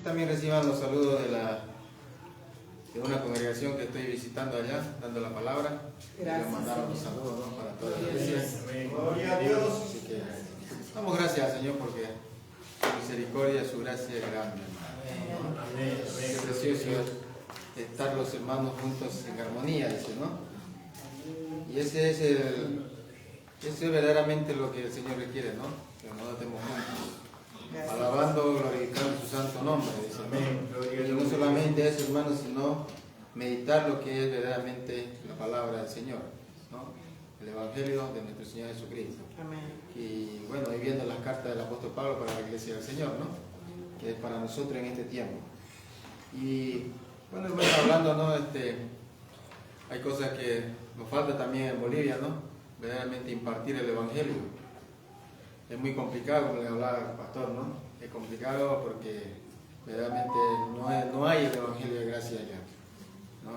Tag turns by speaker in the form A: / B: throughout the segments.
A: también reciban los saludos de una congregación que estoy visitando allá, dando la palabra. Gracias. Mandaron los saludos, ¿no?, para toda la iglesia. Gloria a Dios. Así que damos gracias al Señor porque su misericordia, su gracia es grande. Amén. Es precioso estar los hermanos juntos en armonía, dice, ¿no? Y ese es verdaderamente lo que el Señor requiere, ¿no? Que nos estemos juntos, alabando, glorificando su santo nombre, dice. Amén. Y no solamente eso, hermanos, sino meditar lo que es verdaderamente la palabra del Señor, ¿no? El Evangelio de nuestro Señor Jesucristo. Amén. Y bueno, y viendo las cartas del apóstol Pablo para la iglesia del Señor, ¿no?, que es para nosotros en este tiempo. Y bueno, hermanos, hablando, ¿no?, hay cosas que nos falta también en Bolivia, ¿no?, verdaderamente impartir el Evangelio. Es muy complicado, como le hablaba el pastor, ¿no? Es complicado porque verdaderamente no hay el Evangelio de gracia allá, ¿no?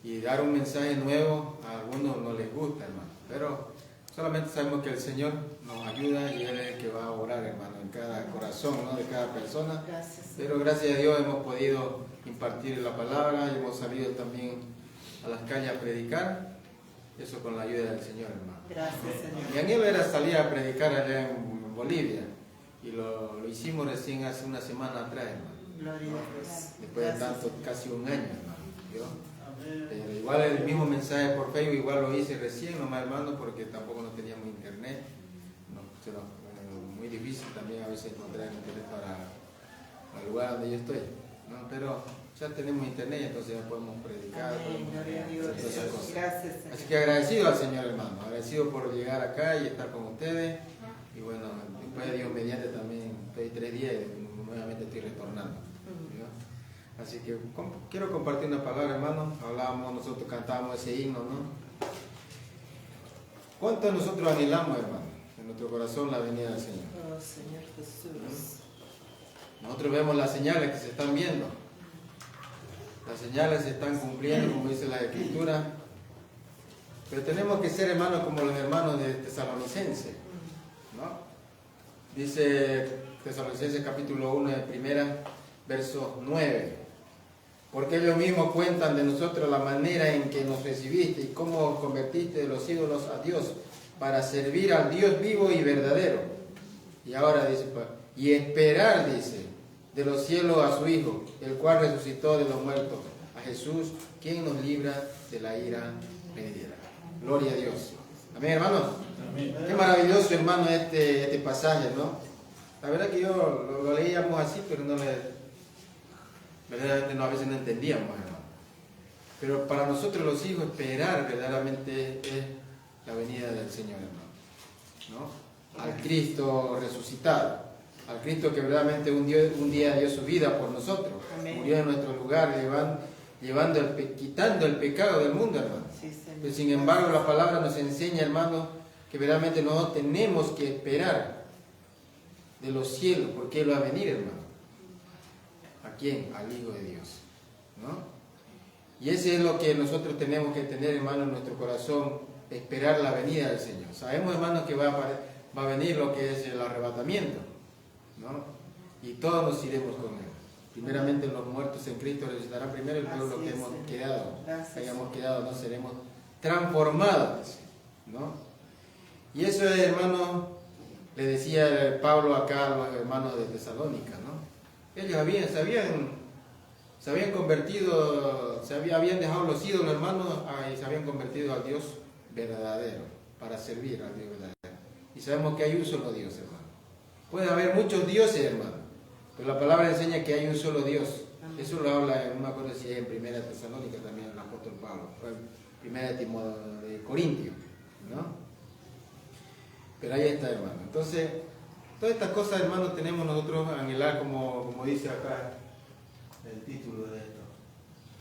A: Y dar un mensaje nuevo a algunos no les gusta, hermano, pero solamente sabemos que el Señor nos ayuda y Él es el que va a orar, hermano, en cada corazón, ¿no?, de cada persona. Gracias. Pero gracias a Dios hemos podido impartir la palabra y hemos salido también a las calles a predicar, eso con la ayuda del Señor, hermano. Gracias, Señor. Mi anhelo era salir a predicar allá en Bolivia y lo hicimos recién hace una semana atrás, hermano. Gloria a Dios. Después de tanto, casi un año, hermano. ¿Vio? Pero igual el mismo mensaje por Facebook, igual lo hice recién nomás, hermano, porque tampoco no teníamos internet. Muy difícil también a veces encontrar internet para el lugar donde yo estoy, ¿no? Pero ya tenemos internet y entonces ya podemos predicar. Gracias. Así que agradecido al Señor, hermano, agradecido por llegar acá y estar con ustedes. Y bueno, después de Dios mediante también estoy 3 días y nuevamente estoy retornando, ¿no? Así que quiero compartir una palabra, hermano. Hablábamos, nosotros cantábamos ese himno, ¿no? ¿Cuánto nosotros anhelamos, hermano, en nuestro corazón la venida del Señor? Oh, Señor Jesús. Nosotros vemos las señales que se están viendo. Las señales se están cumpliendo, como dice la Escritura. Pero tenemos que ser, hermanos, como los hermanos de Tesalonicenses, ¿no? Dice Tesalonicenses capítulo 1 de primera, verso 9. Porque ellos mismos cuentan de nosotros la manera en que nos recibiste y cómo os convertiste de los ídolos a Dios para servir al Dios vivo y verdadero. Y ahora dice, y esperar, dice, de los cielos a su Hijo, el cual resucitó de los muertos, a Jesús, quien nos libra de la ira venidera. Gloria a Dios. Amén, hermanos. Amén. Qué maravilloso, hermano, este pasaje, ¿no? La verdad que yo lo leíamos así, pero verdaderamente a veces no entendíamos, hermano. Pero para nosotros los hijos, esperar verdaderamente es la venida del Señor, hermano, ¿no? Al Cristo resucitado. Al Cristo que verdaderamente un día dio su vida por nosotros. Amén. Murió en nuestro lugar, quitando el pecado del mundo, hermano. Sí, pero sin embargo, la palabra nos enseña, hermano, que verdaderamente no tenemos que esperar de los cielos, porque Él va a venir, hermano. ¿A quién? Al Hijo de Dios, ¿no? Y ese es lo que nosotros tenemos que tener, hermano, en nuestro corazón, esperar la venida del Señor. Sabemos, hermano, que va a venir lo que es el arrebatamiento, ¿no? Y todos nos iremos con Él. Primeramente los muertos en Cristo resucitarán primero y luego los que hemos quedado, no seremos transformados, ¿no? Y eso, hermano, le decía Pablo acá a los hermanos de Tesalónica, ¿no? Ellos se habían convertido, habían dejado los ídolos, hermanos, y se habían convertido al Dios verdadero, para servir al Dios verdadero. Y sabemos que hay un solo Dios, hermano. Puede haber muchos dioses, hermano, pero la palabra enseña que hay un solo Dios. Eso lo habla, no me acuerdo si es en Primera Tesalónica también, el apóstol Pablo, fue en Primera de Corintios, ¿no? Pero ahí está, hermano. Entonces, todas estas cosas, hermano, tenemos nosotros a anhelar, como dice acá el título de esto.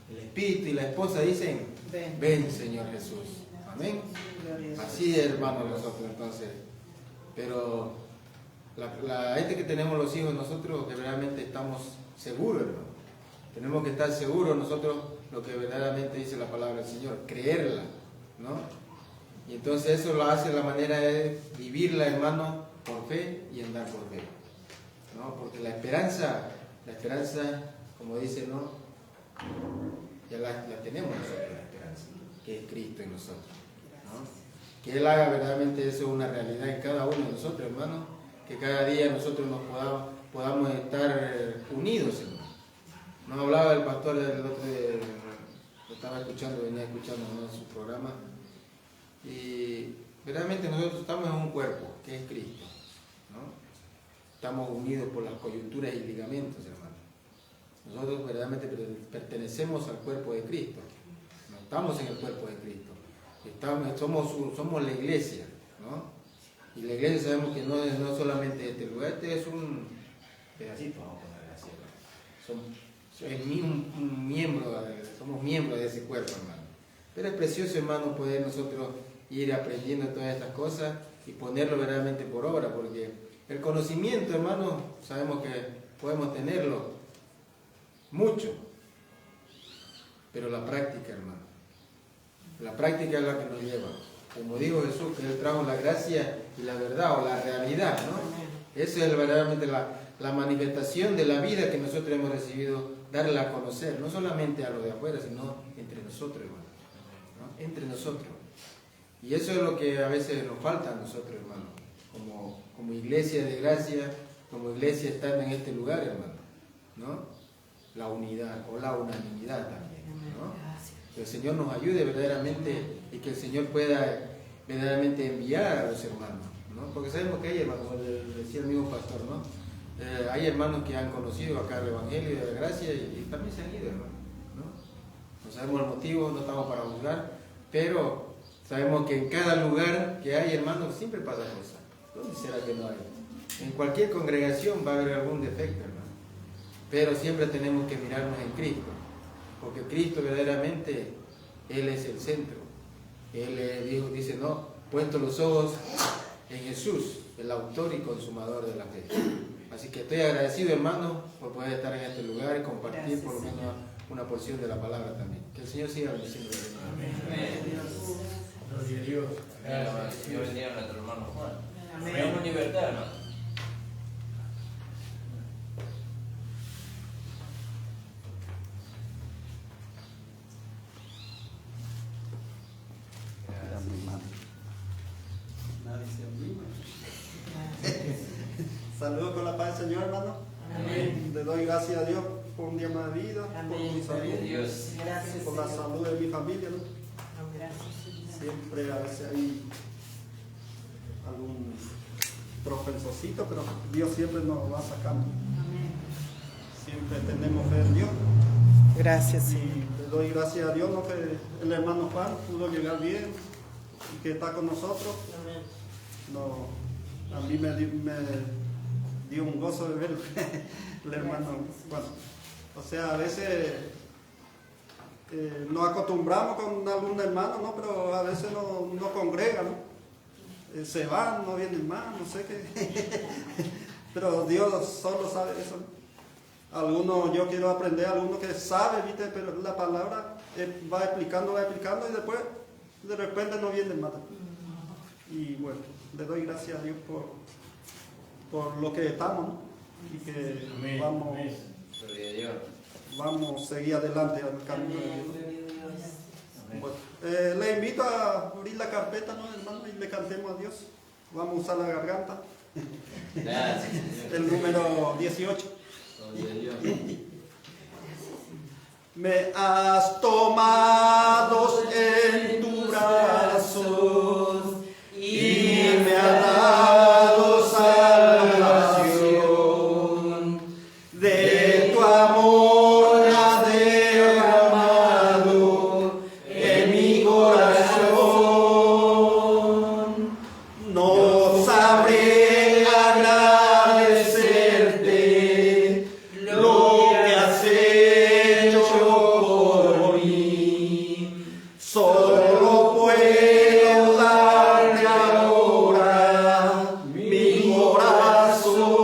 A: El Espíritu y la esposa dicen, ven Señor Jesús. Amén. Así es, hermano, nosotros entonces. Pero que tenemos los hijos, nosotros que verdaderamente estamos seguros, hermano. Tenemos que estar seguros nosotros lo que verdaderamente dice la palabra del Señor, creerla, ¿no? Y entonces eso lo hace la manera de vivirla, hermano, por fe y andar por fe, ¿no? Porque la esperanza La esperanza, como dice, ¿no? Ya la tenemos nosotros, la esperanza, que es Cristo en nosotros, ¿no? Que Él haga verdaderamente eso una realidad en cada uno de nosotros, hermano, que cada día nosotros nos podamos estar unidos, hermano. Nos hablaba el pastor el otro día, lo estaba escuchando, venía escuchando, ¿no?, su programa, y verdaderamente nosotros estamos en un cuerpo, que es Cristo, ¿no? Estamos unidos por las coyunturas y ligamentos, hermano. Nosotros verdaderamente pertenecemos al cuerpo de Cristo, no estamos en el cuerpo de Cristo, somos la iglesia, ¿no? Y la iglesia sabemos que no es solamente este lugar, este es un pedacito, vamos a poner así, somos miembros de ese cuerpo, hermano. Pero es precioso, hermano, poder nosotros ir aprendiendo todas estas cosas y ponerlo verdaderamente por obra, porque el conocimiento, hermano, sabemos que podemos tenerlo mucho, pero la práctica, hermano, la práctica es la que nos lleva. Como dijo Jesús, que Él trajo la gracia y la verdad, o la realidad, ¿no? Esa es verdaderamente la manifestación de la vida que nosotros hemos recibido, darla a conocer, no solamente a los de afuera, sino entre nosotros, hermano, ¿no? Entre nosotros. Y eso es lo que a veces nos falta a nosotros, hermano, como iglesia de gracia, como iglesia estando en este lugar, hermano, ¿no? La unidad o la unanimidad también, ¿no? Que el Señor nos ayude verdaderamente y que el Señor pueda verdaderamente enviar a los hermanos, ¿no? Porque sabemos que hay hermanos, como decía el mismo pastor, ¿no? Hay hermanos que han conocido acá el Evangelio de la gracia y también se han ido, hermano, ¿no? No sabemos el motivo, no estamos para juzgar, pero sabemos que en cada lugar que hay, hermanos, siempre pasa cosas. ¿Dónde será que no hay? En cualquier congregación va a haber algún defecto, hermano. Pero siempre tenemos que mirarnos en Cristo, porque Cristo verdaderamente, Él es el centro. Él dice, no, puesto los ojos en Jesús, el autor y consumador de la fe. Así que estoy agradecido, hermano, por poder estar en este lugar y compartir. Gracias, por lo menos una porción de la palabra también. Que el Señor siga bendiciendo.
B: Amén. Gloria a Dios. Gracias. Dios bendiga a nuestro hermano Juan. Amén. En libertad, hermano.
C: Saludos con la paz del Señor, hermano. Amén. Le doy gracias a Dios por un día más de vida, amén, por mi salud, Dios. Gracias, por la salud de mi familia, ¿no? Gracias. Siempre a veces hay algún tropezocito, pero Dios siempre nos va sacando. Amén. Siempre tenemos fe en Dios. Gracias. Y le doy gracias a Dios, ¿no?, que el hermano Juan pudo llegar bien y que está con nosotros. Amén. No, a mí me dio un gozo de ver el hermano Juan. O sea, a veces nos acostumbramos con algún hermano, ¿no?, pero a veces no congregan, ¿no? Se van, no vienen más, no sé qué. Pero Dios solo sabe eso, ¿no? Algunos, yo quiero aprender, algunos que sabe, ¿viste? Pero la palabra va explicando y después de repente no vienen más. Y bueno, le doy gracias a Dios por lo que estamos, ¿no? Y que amén, vamos a seguir adelante al camino de Dios. Bueno, le invito a abrir la carpeta, ¿no, hermano? Y le cantemos a Dios. Vamos a usar la garganta. Gracias. El número 18. Me has tomado en tus brazos y me has dado salvación. De tu amor has derramado en mi corazón. No sabré agradecerte lo que has hecho por mí. Solo puedo darte ahora mi corazón.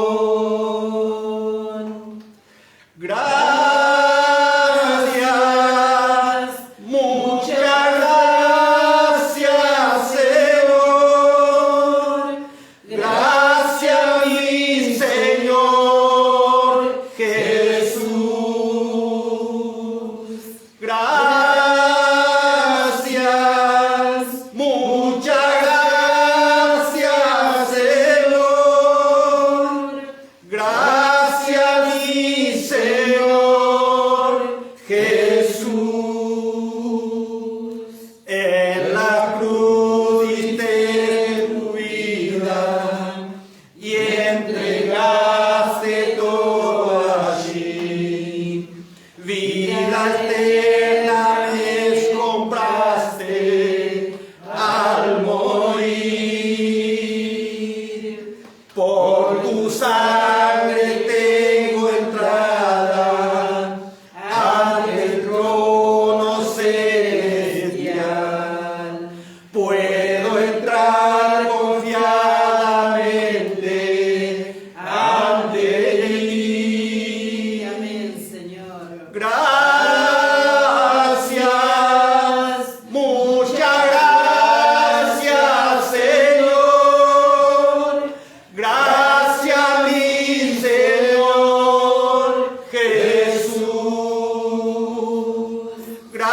C: Gracias, muchas gracias, Señor. Gracias, mi Señor, que mi Señor Jesús, en la cruz diste tu vida y entregaste todo allí. Vida eterna me compraste al morir. Por tu sangre tengo entrada ante el trono celestial. Puedo entrar confiadamente ante ti.
D: Amén, Señor.
C: Gracias, muchas gracias, Señor. Gracias, mi Señor Jesús. Gracias,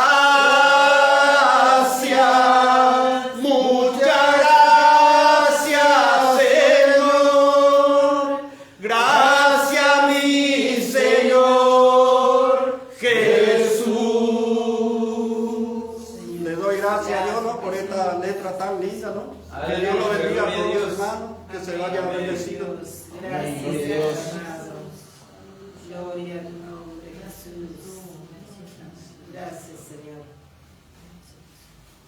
C: muchas gracias, Señor. Gracias, mi Señor Jesús. Le doy gracias a Dios, ¿no?, por esta letra tan linda, ¿no? Que Dios lo bendiga a todos los hermanos, que se vayan bendecidos.
D: Gracias,
A: Dios.
D: amados. Gloria al nombre de Jesús. Gracias, Señor.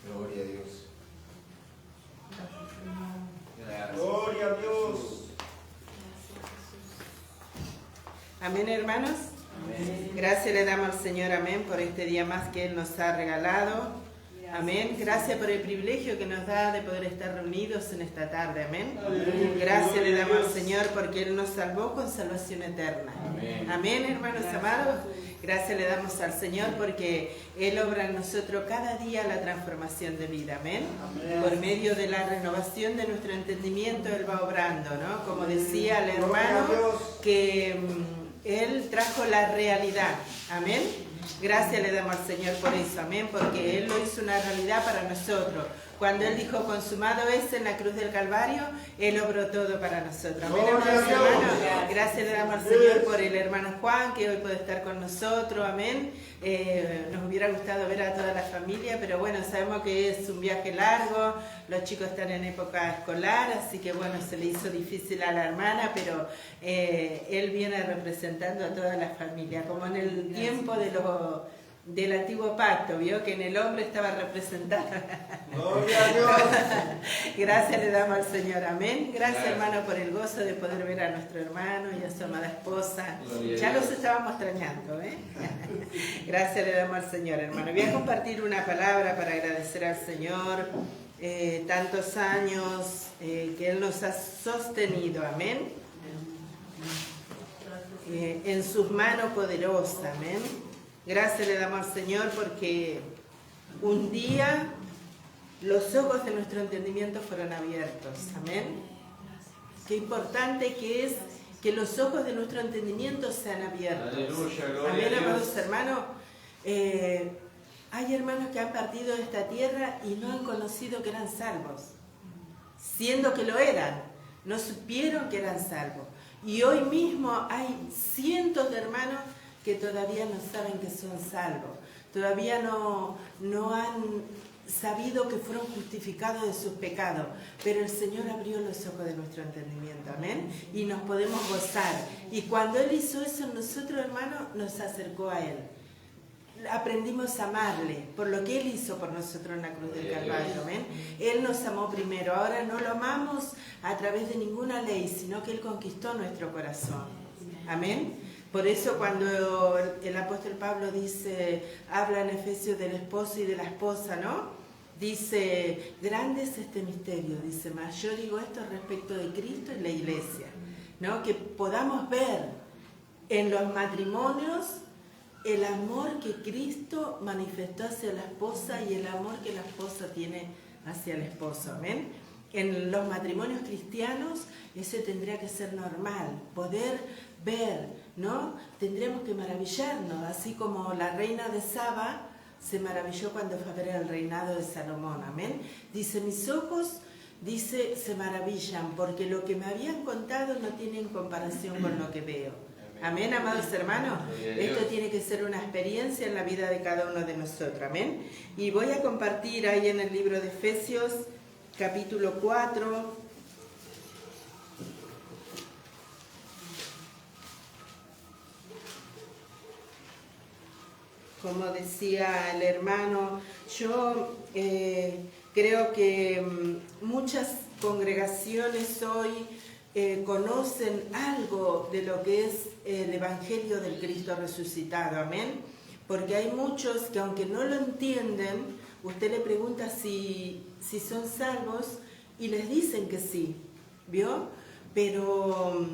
A: Gloria a Dios.
C: Gloria a Dios.
D: Amén, hermanos. Gracias le damos al Señor, amén, por este día más que Él nos ha regalado. Amén. Gracias por el privilegio que nos da de poder estar reunidos en esta tarde. Amén. Gracias le damos al Señor porque Él nos salvó con salvación eterna. Amén, hermanos amados. Gracias le damos al Señor porque Él obra en nosotros cada día la transformación de vida. Amén. Por medio de la renovación de nuestro entendimiento Él va obrando, ¿no? Como decía el hermano, que Él trajo la realidad. Amén. Gracias le damos al Señor por eso, amén, porque Él lo hizo una realidad para nosotros. Cuando Él dijo consumado es en la cruz del Calvario, Él obró todo para nosotros. Amén, hermanos y hermanos. Gracias le damos al Señor por el hermano Juan, que hoy puede estar con nosotros, amén. Nos hubiera gustado ver a toda la familia, pero bueno, sabemos que es un viaje largo, los chicos están en época escolar, así que bueno, se le hizo difícil a la hermana, pero él viene representando a toda la familia, como en el tiempo del antiguo pacto, vio que en el hombre estaba representado.
C: Gloria a Dios.
D: Gracias le damos al Señor, amén. Gracias, hermano, por el gozo de poder ver a nuestro hermano y a su amada esposa. Ya los estábamos extrañando, ¿eh? Gracias le damos al Señor, hermano. Voy a compartir una palabra para agradecer al Señor tantos años que Él nos ha sostenido, amén. En sus manos poderosas, amén. Gracias le damos al Señor porque un día los ojos de nuestro entendimiento fueron abiertos. Amén. Qué importante que es que los ojos de nuestro entendimiento sean abiertos.
B: Aleluya, gloria
D: amén,
B: a Dios.
D: amados hermanos. Hay hermanos que han partido de esta tierra y no han conocido que eran salvos, siendo que lo eran. No supieron que eran salvos. Y hoy mismo hay cientos de hermanos que todavía no saben que son salvos, todavía no han sabido que fueron justificados de sus pecados, pero el Señor abrió los ojos de nuestro entendimiento, amén, y nos podemos gozar. Y cuando Él hizo eso en nosotros, hermanos, nos acercó a Él. Aprendimos a amarle por lo que Él hizo por nosotros en la cruz del Calvario, amén. Él nos amó primero, ahora no lo amamos a través de ninguna ley, sino que Él conquistó nuestro corazón, amén. Por eso cuando el apóstol Pablo dice, habla en Efesios del esposo y de la esposa, ¿no? Dice, grande es este misterio, dice más. Yo digo esto respecto de Cristo y la iglesia, ¿no? Que podamos ver en los matrimonios el amor que Cristo manifestó hacia la esposa y el amor que la esposa tiene hacia el esposo, amén. En los matrimonios cristianos eso tendría que ser normal, poder ver, ¿no? Tendríamos que maravillarnos, así como la reina de Saba se maravilló cuando fue a ver el reinado de Salomón, amén. Dice, mis ojos, dice, se maravillan, porque lo que me habían contado no tiene comparación con lo que veo. Amén, amados hermanos. Esto tiene que ser una experiencia en la vida de cada uno de nosotros. Amén. Y voy a compartir ahí en el libro de Efesios, capítulo 4. Como decía el hermano, yo creo que muchas congregaciones hoy conocen algo de lo que es el Evangelio del Cristo resucitado, amén. Porque hay muchos que aunque no lo entienden, usted le pregunta si son salvos y les dicen que sí, ¿vio? Pero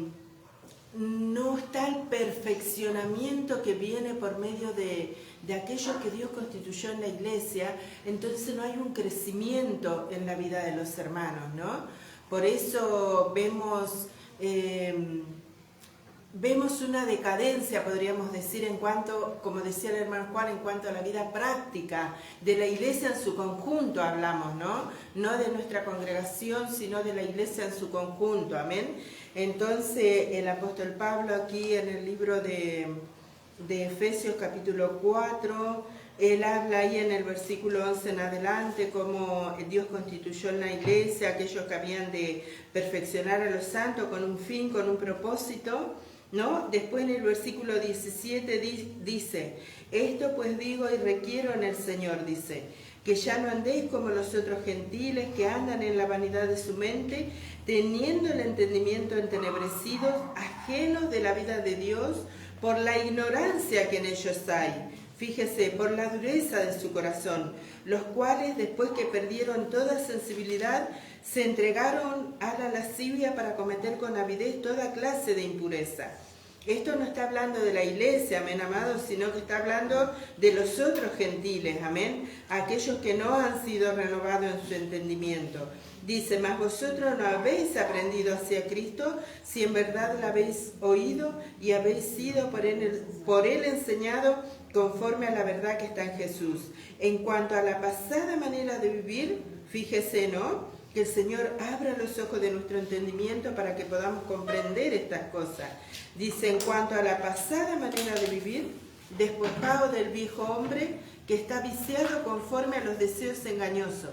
D: no está el perfeccionamiento que viene por medio de aquello que Dios constituyó en la iglesia, entonces no hay un crecimiento en la vida de los hermanos, ¿no? Por eso vemos una decadencia, podríamos decir, en cuanto, como decía el hermano Juan, en cuanto a la vida práctica de la iglesia en su conjunto hablamos, ¿no? No de nuestra congregación, sino de la iglesia en su conjunto, amén. Entonces el apóstol Pablo aquí en el libro de Efesios capítulo 4, él habla ahí en el versículo 11 en adelante cómo Dios constituyó en la iglesia aquellos que habían de perfeccionar a los santos con un fin, con un propósito, ¿no? Después en el versículo 17 dice, esto pues digo y requiero en el Señor, dice, que ya no andéis como los otros gentiles que andan en la vanidad de su mente, teniendo el entendimiento entenebrecidos, ajenos de la vida de Dios, por la ignorancia que en ellos hay. Fíjese, por la dureza de su corazón, los cuales después que perdieron toda sensibilidad, se entregaron a la lascivia para cometer con avidez toda clase de impureza. Esto no está hablando de la iglesia, amén, amados, sino que está hablando de los otros gentiles, amén, aquellos que no han sido renovados en su entendimiento. Dice, mas vosotros no habéis aprendido hacia Cristo, si en verdad lo habéis oído y habéis sido por él enseñado conforme a la verdad que está en Jesús. En cuanto a la pasada manera de vivir, fíjese, ¿no?, que el Señor abra los ojos de nuestro entendimiento para que podamos comprender estas cosas. Dice, en cuanto a la pasada manera de vivir, despojaos del viejo hombre que está viciado conforme a los deseos engañosos,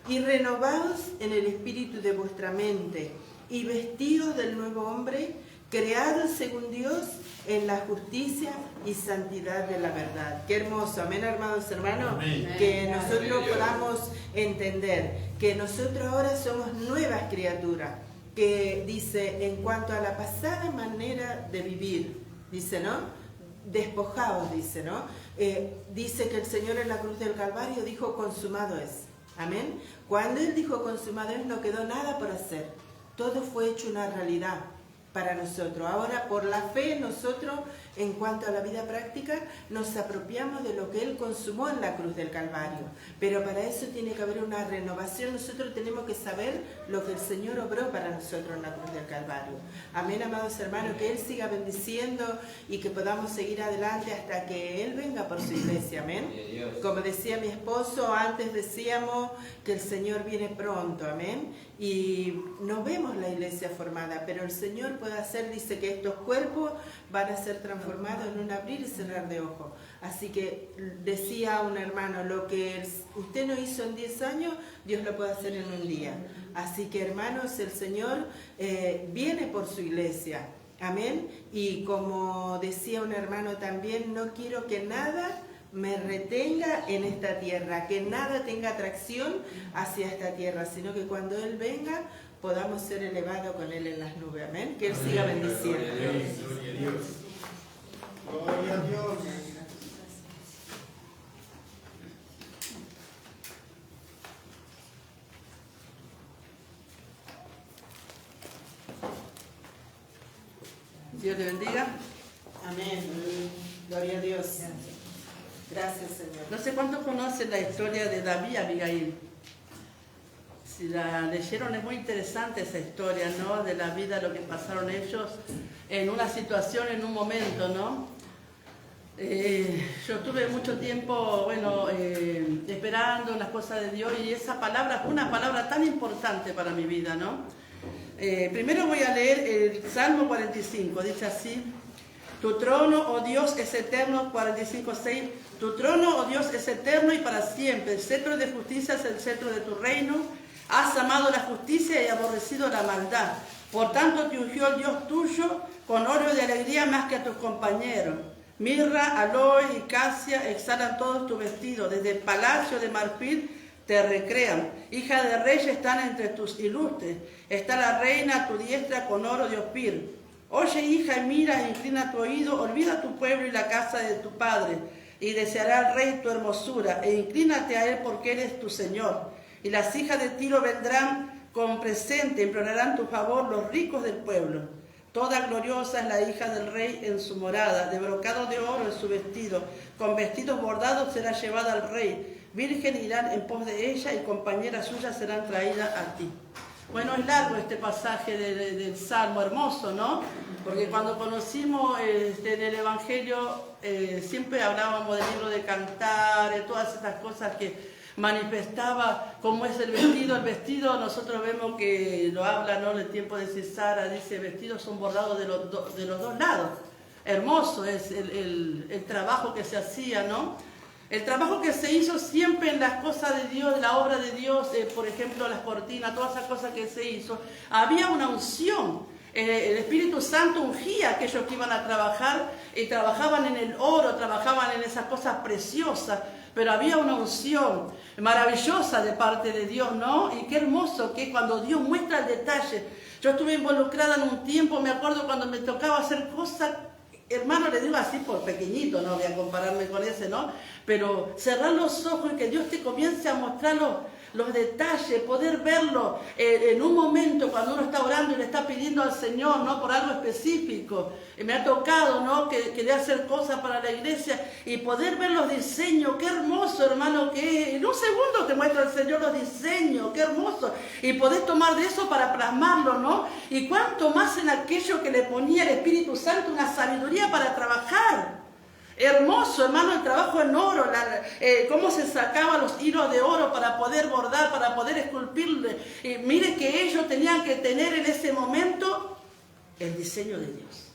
D: y renovaos en el espíritu de vuestra mente, y vestidos del nuevo hombre, creados según Dios en la justicia y santidad de la verdad. Qué hermoso, amén, amados hermanos, amén. Que nosotros podamos entender que nosotros ahora somos nuevas criaturas, que dice, en cuanto a la pasada manera de vivir, dice, ¿no? Despojaos, dice, ¿no? Dice que el Señor en la cruz del Calvario dijo, consumado es. Amén. Cuando Él dijo consumado es, no quedó nada por hacer. Todo fue hecho una realidad para nosotros. Ahora, por la fe, nosotros, en cuanto a la vida práctica, nos apropiamos de lo que Él consumó en la cruz del Calvario. Pero para eso tiene que haber una renovación. Nosotros tenemos que saber lo que el Señor obró para nosotros en la cruz del Calvario. Amén, amados hermanos, que Él siga bendiciendo y que podamos seguir adelante hasta que Él venga por su iglesia. Amén. Como decía mi esposo, antes decíamos que el Señor viene pronto. Amén. Y no vemos la iglesia formada, pero el Señor puede hacer, dice que estos cuerpos van a ser transformados en un abrir y cerrar de ojos. Así que decía un hermano, lo que usted no hizo en 10 años, Dios lo puede hacer en un día. Así que hermanos, el Señor viene por su iglesia. Amén. Y como decía un hermano también, no quiero que nada me retenga en esta tierra, que nada tenga atracción hacia esta tierra, sino que cuando Él venga podamos ser elevados con Él en las nubes. Amén. Que Él siga bendiciendo.
C: Gloria a Dios. Gloria a Dios.
E: Dios te bendiga.
D: Amén. Gloria a Dios. Gracias, Señor.
E: No sé cuántos conocen la historia de David y Abigail. Si la leyeron, es muy interesante esa historia, ¿no? De la vida, lo que pasaron ellos en una situación, en un momento, ¿no? Yo tuve mucho tiempo, esperando las cosas de Dios, y esa palabra fue una palabra tan importante para mi vida, ¿no? Primero voy a leer el Salmo 45, dice así: Tu trono, oh Dios, es eterno, 45:6. Tu trono, oh Dios, es eterno y para siempre. El cetro de justicia es el cetro de tu reino. Has amado la justicia y aborrecido la maldad. Por tanto te ungió el Dios tuyo con óleo de alegría más que a tus compañeros. Mirra, aloe y casia exhalan todos tus vestidos. Desde el palacio de marfil te recrean. Hija de reyes están entre tus ilustres. Está la reina a tu diestra con oro de Ofir. Oye, hija, y mira, inclina tu oído, olvida tu pueblo y la casa de tu padre, y deseará al rey tu hermosura, e inclínate a él porque él es tu Señor. Y las hijas de Tiro vendrán con presente, implorarán tu favor los ricos del pueblo. Toda gloriosa es la hija del rey en su morada, de brocado de oro en su vestido, con vestidos bordados será llevada al rey. Virgen irán en pos de ella y compañeras suyas serán traídas a ti. Bueno, es largo este pasaje del Salmo, hermoso, ¿no? Porque cuando conocimos en el Evangelio siempre hablábamos del libro de Cantares, todas estas cosas que manifestaba cómo es el vestido. El vestido, nosotros vemos que lo habla, ¿no? En el tiempo de Cesara, dice, vestidos son bordados de los dos lados. Hermoso es el trabajo que se hacía, ¿no? El trabajo que se hizo siempre en las cosas de Dios, la obra de Dios, por ejemplo, las cortinas, todas esas cosas que se hizo, había una unción. El Espíritu Santo ungía a aquellos que iban a trabajar y trabajaban en el oro, trabajaban en esas cosas preciosas, pero había una unción maravillosa de parte de Dios, ¿no? Y qué hermoso que cuando Dios muestra el detalle. Yo estuve involucrada en un tiempo, me acuerdo cuando me tocaba hacer cosas, hermano, le digo así por pequeñito, no voy a compararme con ese, ¿no? Pero cerrar los ojos y que Dios te comience a mostrar los detalles, poder verlo en un momento cuando uno está orando y le está pidiendo al Señor, ¿no? Por algo específico. Me ha tocado, ¿no? Que quería hacer cosas para la iglesia y poder ver los diseños. Qué hermoso, hermano, que es. En un segundo te muestra el Señor los diseños, qué hermoso. Y poder tomar de eso para plasmarlo, ¿no? Y cuánto más en aquello que le ponía el Espíritu Santo, una sabiduría para trabajar. Hermoso, hermano, el trabajo en oro, cómo se sacaban los hilos de oro para poder bordar, para poder esculpir. Mire que ellos tenían que tener en ese momento el diseño de Dios.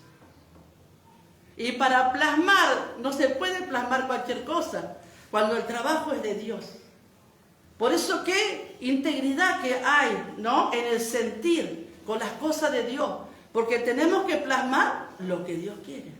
E: Y para plasmar, no se puede plasmar cualquier cosa cuando el trabajo es de Dios. Por eso qué integridad que hay, ¿no? En el sentir con las cosas de Dios, porque tenemos que plasmar lo que Dios quiere.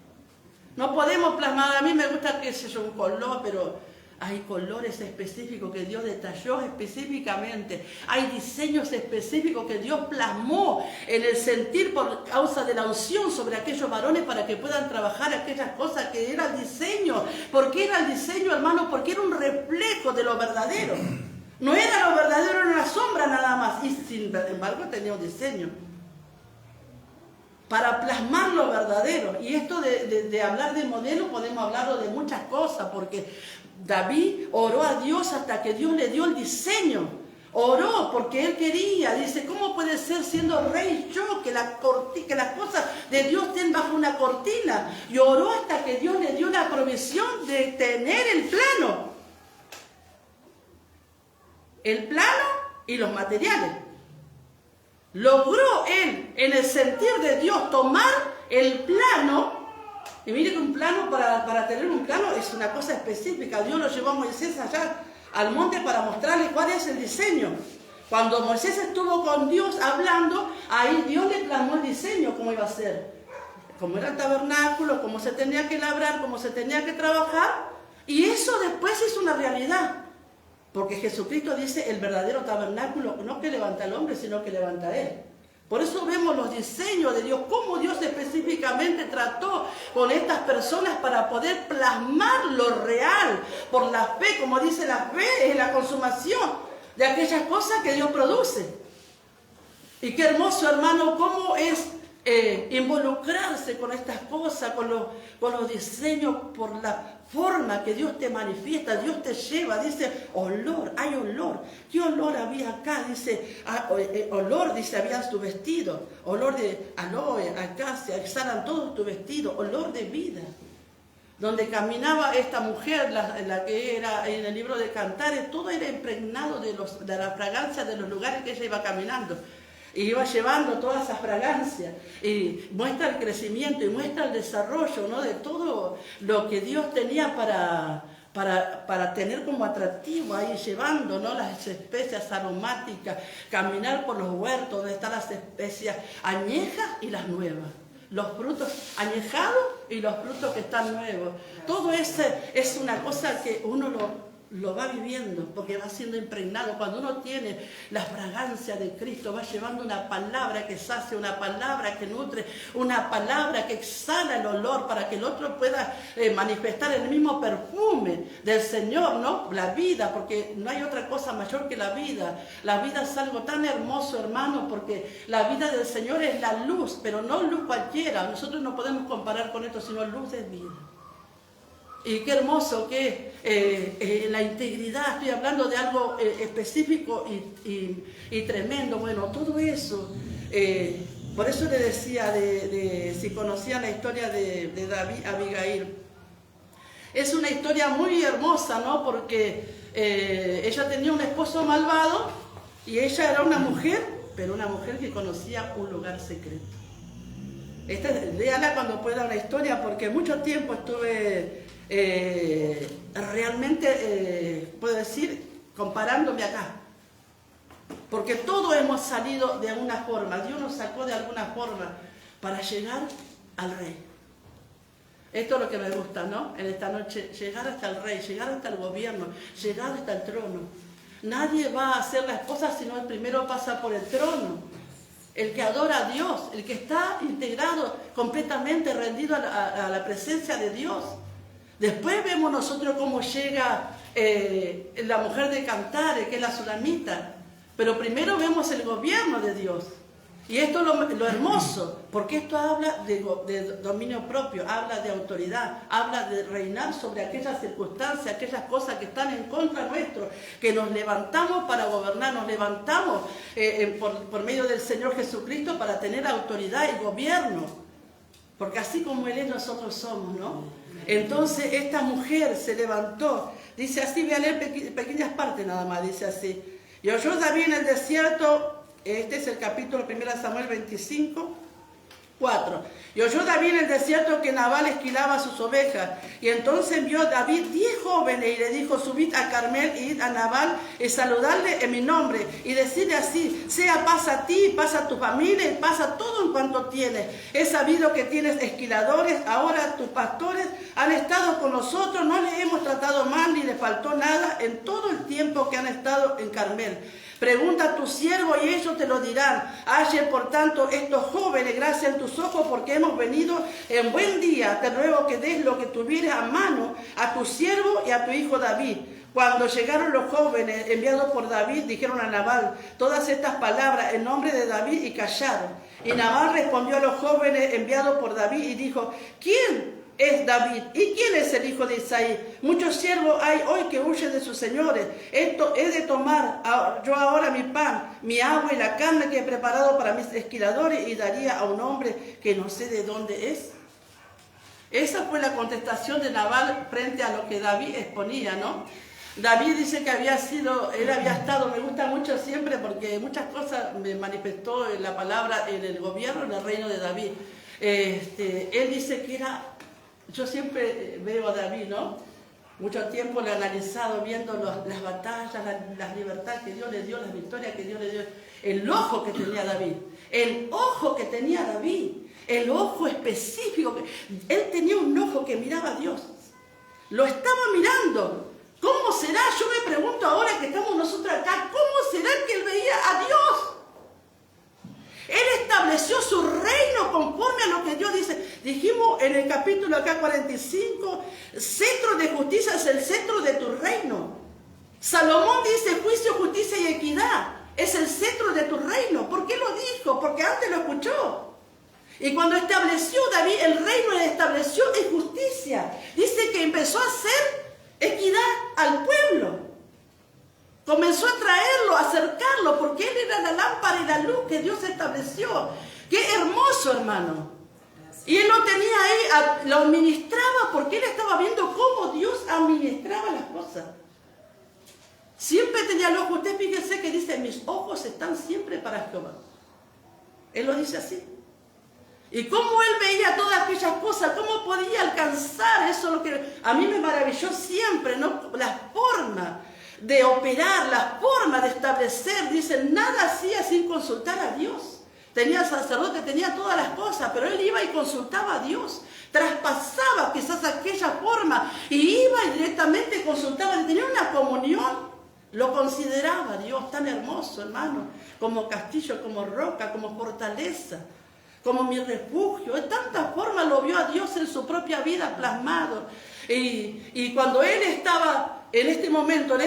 E: No podemos plasmar, a mí me gusta, qué sé yo, un color, pero hay colores específicos que Dios detalló específicamente. Hay diseños específicos que Dios plasmó en el sentir por causa de la unción sobre aquellos varones para que puedan trabajar aquellas cosas que era el diseño. ¿Por qué era el diseño, hermano? Porque era un reflejo de lo verdadero. No era lo verdadero, era una sombra nada más. Y sin embargo tenía un diseño para plasmar lo verdadero. Y esto de hablar de modelo, podemos hablarlo de muchas cosas, porque David oró a Dios hasta que Dios le dio el diseño. Oró porque él quería, dice, ¿cómo puede ser siendo rey yo que las cosas de Dios estén bajo una cortina? Y oró hasta que Dios le dio la provisión de tener el plano y los materiales. Logró él, en el sentir de Dios, tomar el plano. Y mire que un plano, para tener un plano, es una cosa específica. Dios lo llevó a Moisés allá al monte para mostrarle cuál es el diseño. Cuando Moisés estuvo con Dios hablando, ahí Dios le plasmó el diseño, cómo iba a ser. Cómo era el tabernáculo, cómo se tenía que labrar, cómo se tenía que trabajar. Y eso después es una realidad. Porque Jesucristo dice el verdadero tabernáculo, no que levanta el hombre, sino que levanta él. Por eso vemos los diseños de Dios, cómo Dios específicamente trató con estas personas para poder plasmar lo real por la fe. Como dice, la fe es la consumación de aquellas cosas que Dios produce. Y qué hermoso, hermano, cómo es involucrarse con estas cosas, con los diseños, por la forma que Dios te manifiesta, Dios te lleva. Dice, olor, hay olor. ¿Qué olor había acá? Dice, olor, dice, había tu vestido. Olor de aloe, acacia, exhalan todo tu vestido. Olor de vida. Donde caminaba esta mujer, la que era en el libro de Cantares, todo era impregnado de la fragancia de los lugares que ella iba caminando. y iba llevando todas esas fragancias y muestra el crecimiento y muestra el desarrollo, ¿no?, de todo lo que Dios tenía para tener como atractivo ahí, llevando, ¿no?, las especias aromáticas, caminar por los huertos donde están las especias añejas y las nuevas, los frutos añejados y los frutos que están nuevos. Todo eso es una cosa que uno lo va viviendo, porque va siendo impregnado. Cuando uno tiene la fragancia de Cristo, va llevando una palabra que sacia, una palabra que nutre, una palabra que exhala el olor para que el otro pueda manifestar el mismo perfume del Señor, ¿no? La vida, porque no hay otra cosa mayor que la vida. La vida es algo tan hermoso, hermano, porque la vida del Señor es la luz, pero no luz cualquiera. Nosotros no podemos comparar con esto, sino luz de vida. Y qué hermoso que la integridad, estoy hablando de algo específico y tremendo. Bueno, todo eso, por eso le decía si conocían la historia de David, Abigail. Es una historia muy hermosa, ¿no? Porque ella tenía un esposo malvado y ella era una mujer, pero una mujer que conocía un lugar secreto. Léala cuando pueda la historia, porque mucho tiempo estuve... realmente puedo decir, comparándome acá, porque todos hemos salido de alguna forma, Dios nos sacó de alguna forma para llegar al Rey. Esto es lo que me gusta, ¿no? En esta noche, llegar hasta el Rey, llegar hasta el gobierno, llegar hasta el trono. Nadie va a hacer las cosas si no el primero pasa por el trono. El que adora a Dios, el que está integrado, completamente rendido a la presencia de Dios. Después vemos nosotros cómo llega la mujer de Cantares, que es la Sulamita. Pero primero vemos el gobierno de Dios. Y esto es lo hermoso, porque esto habla de dominio propio, habla de autoridad, habla de reinar sobre aquellas circunstancias, aquellas cosas que están en contra nuestro, que nos levantamos para gobernar, nos levantamos por medio del Señor Jesucristo para tener autoridad y gobierno. Porque así como Él es, nosotros somos, ¿no? Entonces esta mujer se levantó, dice así, voy a leer pequeñas partes nada más, dice así. Y oyó David en el desierto, este es el capítulo 1 Samuel 25, 4. Y oyó David en el desierto que Nabal esquilaba sus ovejas. Y entonces envió David 10 jóvenes y le dijo, subid a Carmel y id a Nabal y saludarle en mi nombre. Y decirle así, sea paz a ti, paz a tu familia y paz a todo en cuanto tienes. He sabido que tienes esquiladores, ahora tus pastores han estado con nosotros, no les hemos tratado mal ni les faltó nada en todo el tiempo que han estado en Carmel. Pregunta a tu siervo y ellos te lo dirán. Halle por tanto estos jóvenes gracia en tus ojos porque hemos venido en buen día. Te ruego que des lo que tuvieres a mano a tu siervo y a tu hijo David. Cuando llegaron los jóvenes enviados por David, dijeron a Nabal todas estas palabras en nombre de David y callaron. Y Nabal respondió a los jóvenes enviados por David y dijo, ¿quién es David? ¿Y quién es el hijo de Isaí? Muchos siervos hay hoy que huyen de sus señores. Esto he de tomar yo ahora mi pan, mi agua y la carne que he preparado para mis esquiladores y daría a un hombre que no sé de dónde es. Esa fue la contestación de Nabal frente a lo que David exponía, ¿no? David dice que él había estado, me gusta mucho siempre porque muchas cosas me manifestó en la palabra en el gobierno, en el reino de David. Él dice que yo siempre veo a David, ¿no? Mucho tiempo lo he analizado viendo las batallas, las libertades que Dios le dio, las victorias que Dios le dio. El ojo que tenía David, el ojo que tenía David, el ojo específico. Él tenía un ojo que miraba a Dios. Lo estaba mirando. ¿Cómo será? Yo me pregunto ahora que estamos nosotros acá, ¿cómo será que él veía a Dios? Él estableció su reino conforme a lo que Dios dice. Dijimos en el capítulo acá 45, cetro de justicia es el cetro de tu reino. Salomón dice juicio, justicia y equidad es el cetro de tu reino. ¿Por qué lo dijo? Porque antes lo escuchó. Y cuando estableció David el reino, él estableció en justicia. Dice que empezó a hacer equidad al pueblo. Comenzó a traerlo, a acercarlo, porque él era la lámpara y la luz que Dios estableció. ¡Qué hermoso, hermano! Y él lo tenía ahí, lo administraba, porque él estaba viendo cómo Dios administraba las cosas. Siempre tenía el ojo. Usted fíjese que dice, mis ojos están siempre para Jehová. Él lo dice así. Y cómo él veía todas aquellas cosas, cómo podía alcanzar eso, lo que a mí me maravilló siempre, ¿no? La forma de operar, la forma de establecer. Dice, nada hacía sin consultar a Dios. Tenía sacerdote, tenía todas las cosas, pero él iba y consultaba a Dios. Traspasaba quizás aquella forma y iba y directamente consultaba. Tenía una comunión. Lo consideraba Dios tan hermoso, hermano, como castillo, como roca, como fortaleza, como mi refugio. De tantas formas lo vio a Dios en su propia vida plasmado. Y cuando él estaba en este momento, en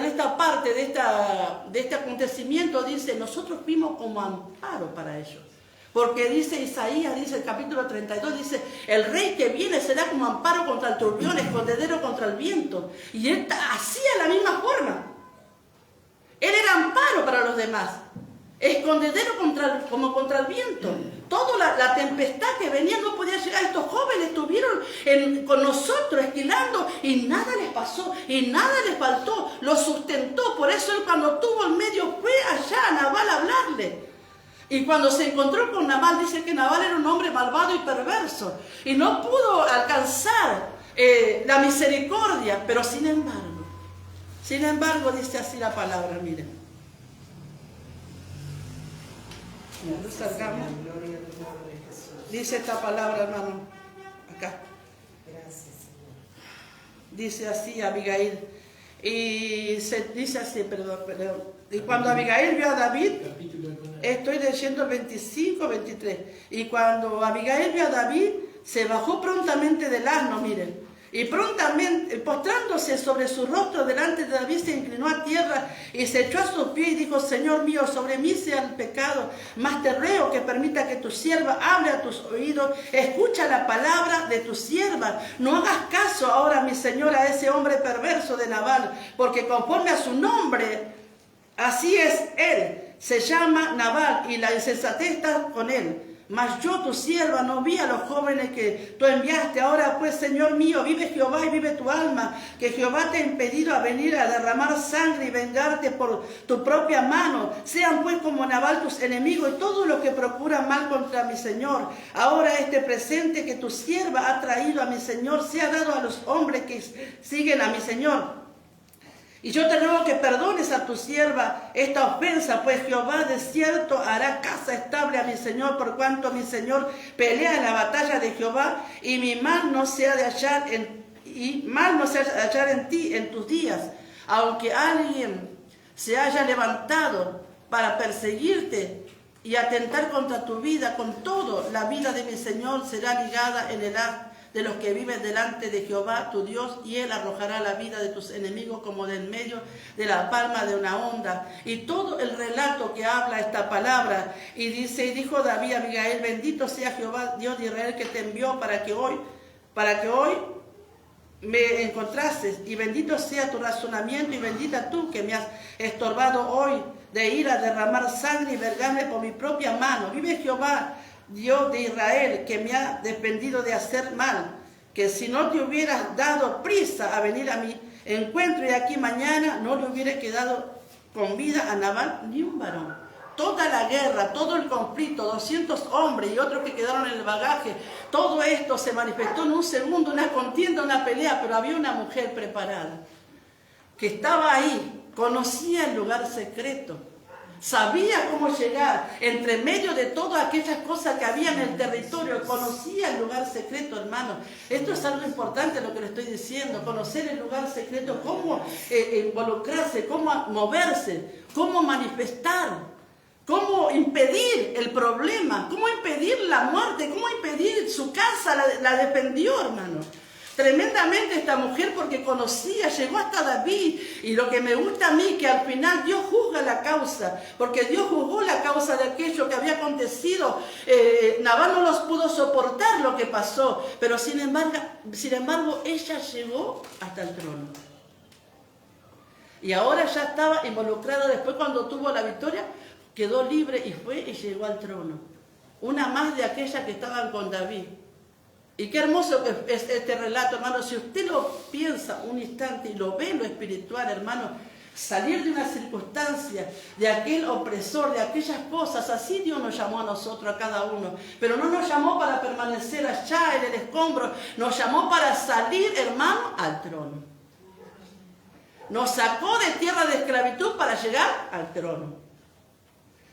E: esta parte de este acontecimiento, dice, nosotros fuimos como amparo para ellos. Porque dice Isaías, dice el capítulo 32, dice, el rey que viene será como amparo contra el turbión, escondedero contra el viento. Y él hacía la misma forma. Él era amparo para los demás, escondedero como contra el viento. Toda la tempestad que venía no podía llegar. Estos jóvenes estuvieron con nosotros esquilando y nada les pasó y nada les faltó. Lo sustentó. Por eso él cuando tuvo el medio fue allá a Nabal a hablarle. Y cuando se encontró con Nabal, dice que Nabal era un hombre malvado y perverso y no pudo alcanzar la misericordia, pero sin embargo, dice así la palabra, miren. Dice esta palabra, hermano, acá. Dice así Abigail. Y dice así, perdón. Y cuando Abigail vio a David, estoy leyendo el 25, 23. Y cuando Abigail vio a David, se bajó prontamente del asno, miren. Y prontamente, postrándose sobre su rostro delante de David, se inclinó a tierra y se echó a sus pies y dijo, Señor mío, sobre mí sea el pecado, mas te ruego que permita que tu sierva hable a tus oídos, escucha la palabra de tu sierva. No hagas caso ahora, mi Señor, a ese hombre perverso de Nabal, porque conforme a su nombre, así es él, se llama Nabal, y la insensatez está con él. Mas yo, tu sierva, no vi a los jóvenes que tú enviaste. Ahora pues, Señor mío, vive Jehová y vive tu alma, que Jehová te ha impedido a venir a derramar sangre y vengarte por tu propia mano. Sean pues como Nabal tus enemigos y todos los que procuran mal contra mi Señor. Ahora este presente que tu sierva ha traído a mi Señor sea dado a los hombres que siguen a mi Señor. Y yo te ruego que perdones a tu sierva esta ofensa, pues Jehová de cierto hará casa estable a mi Señor, por cuanto mi Señor pelea en la batalla de Jehová, y mi mal no se ha de hallar en ti en tus días. Aunque alguien se haya levantado para perseguirte y atentar contra tu vida, con todo, la vida de mi Señor será ligada en el haz de los que viven delante de Jehová tu Dios, y él arrojará la vida de tus enemigos como del medio de la palma de una onda. Y todo el relato que habla esta palabra, y dice, y dijo David a Abigail, bendito sea Jehová Dios de Israel, que te envió para que hoy me encontrases, y bendito sea tu razonamiento, y bendita tú que me has estorbado hoy de ir a derramar sangre y vergarme por mi propia mano. Vive Jehová Dios de Israel, que me ha defendido de hacer mal, que si no te hubieras dado prisa a venir a mi encuentro, y aquí mañana no le hubiera quedado con vida a Nabal ni un varón. Toda la guerra, todo el conflicto, 200 hombres y otros que quedaron en el bagaje, todo esto se manifestó en un segundo, una contienda, una pelea, pero había una mujer preparada, que estaba ahí, conocía el lugar secreto, sabía cómo llegar entre medio de todas aquellas cosas que había en el territorio, conocía el lugar secreto, hermano. Esto es algo importante lo que le estoy diciendo, conocer el lugar secreto, cómo involucrarse, cómo moverse, cómo manifestar, cómo impedir el problema, cómo impedir la muerte, cómo impedir su casa, la defendió, hermano. Tremendamente esta mujer, porque conocía, llegó hasta David. Y lo que me gusta a mí, que al final Dios juzga la causa, porque Dios juzgó la causa de aquello que había acontecido. Nabal no los pudo soportar lo que pasó, pero sin embargo ella llegó hasta el trono. Y ahora ya estaba involucrada. Después, cuando tuvo la victoria, quedó libre y fue y llegó al trono. Una más de aquellas que estaban con David. Y qué hermoso que es este relato, hermano. Si usted lo piensa un instante y lo ve en lo espiritual, hermano, salir de una circunstancia, de aquel opresor, de aquellas cosas. Así Dios nos llamó a nosotros, a cada uno. Pero no nos llamó para permanecer allá en el escombro, nos llamó para salir, hermano, al trono. Nos sacó de tierra de esclavitud para llegar al trono.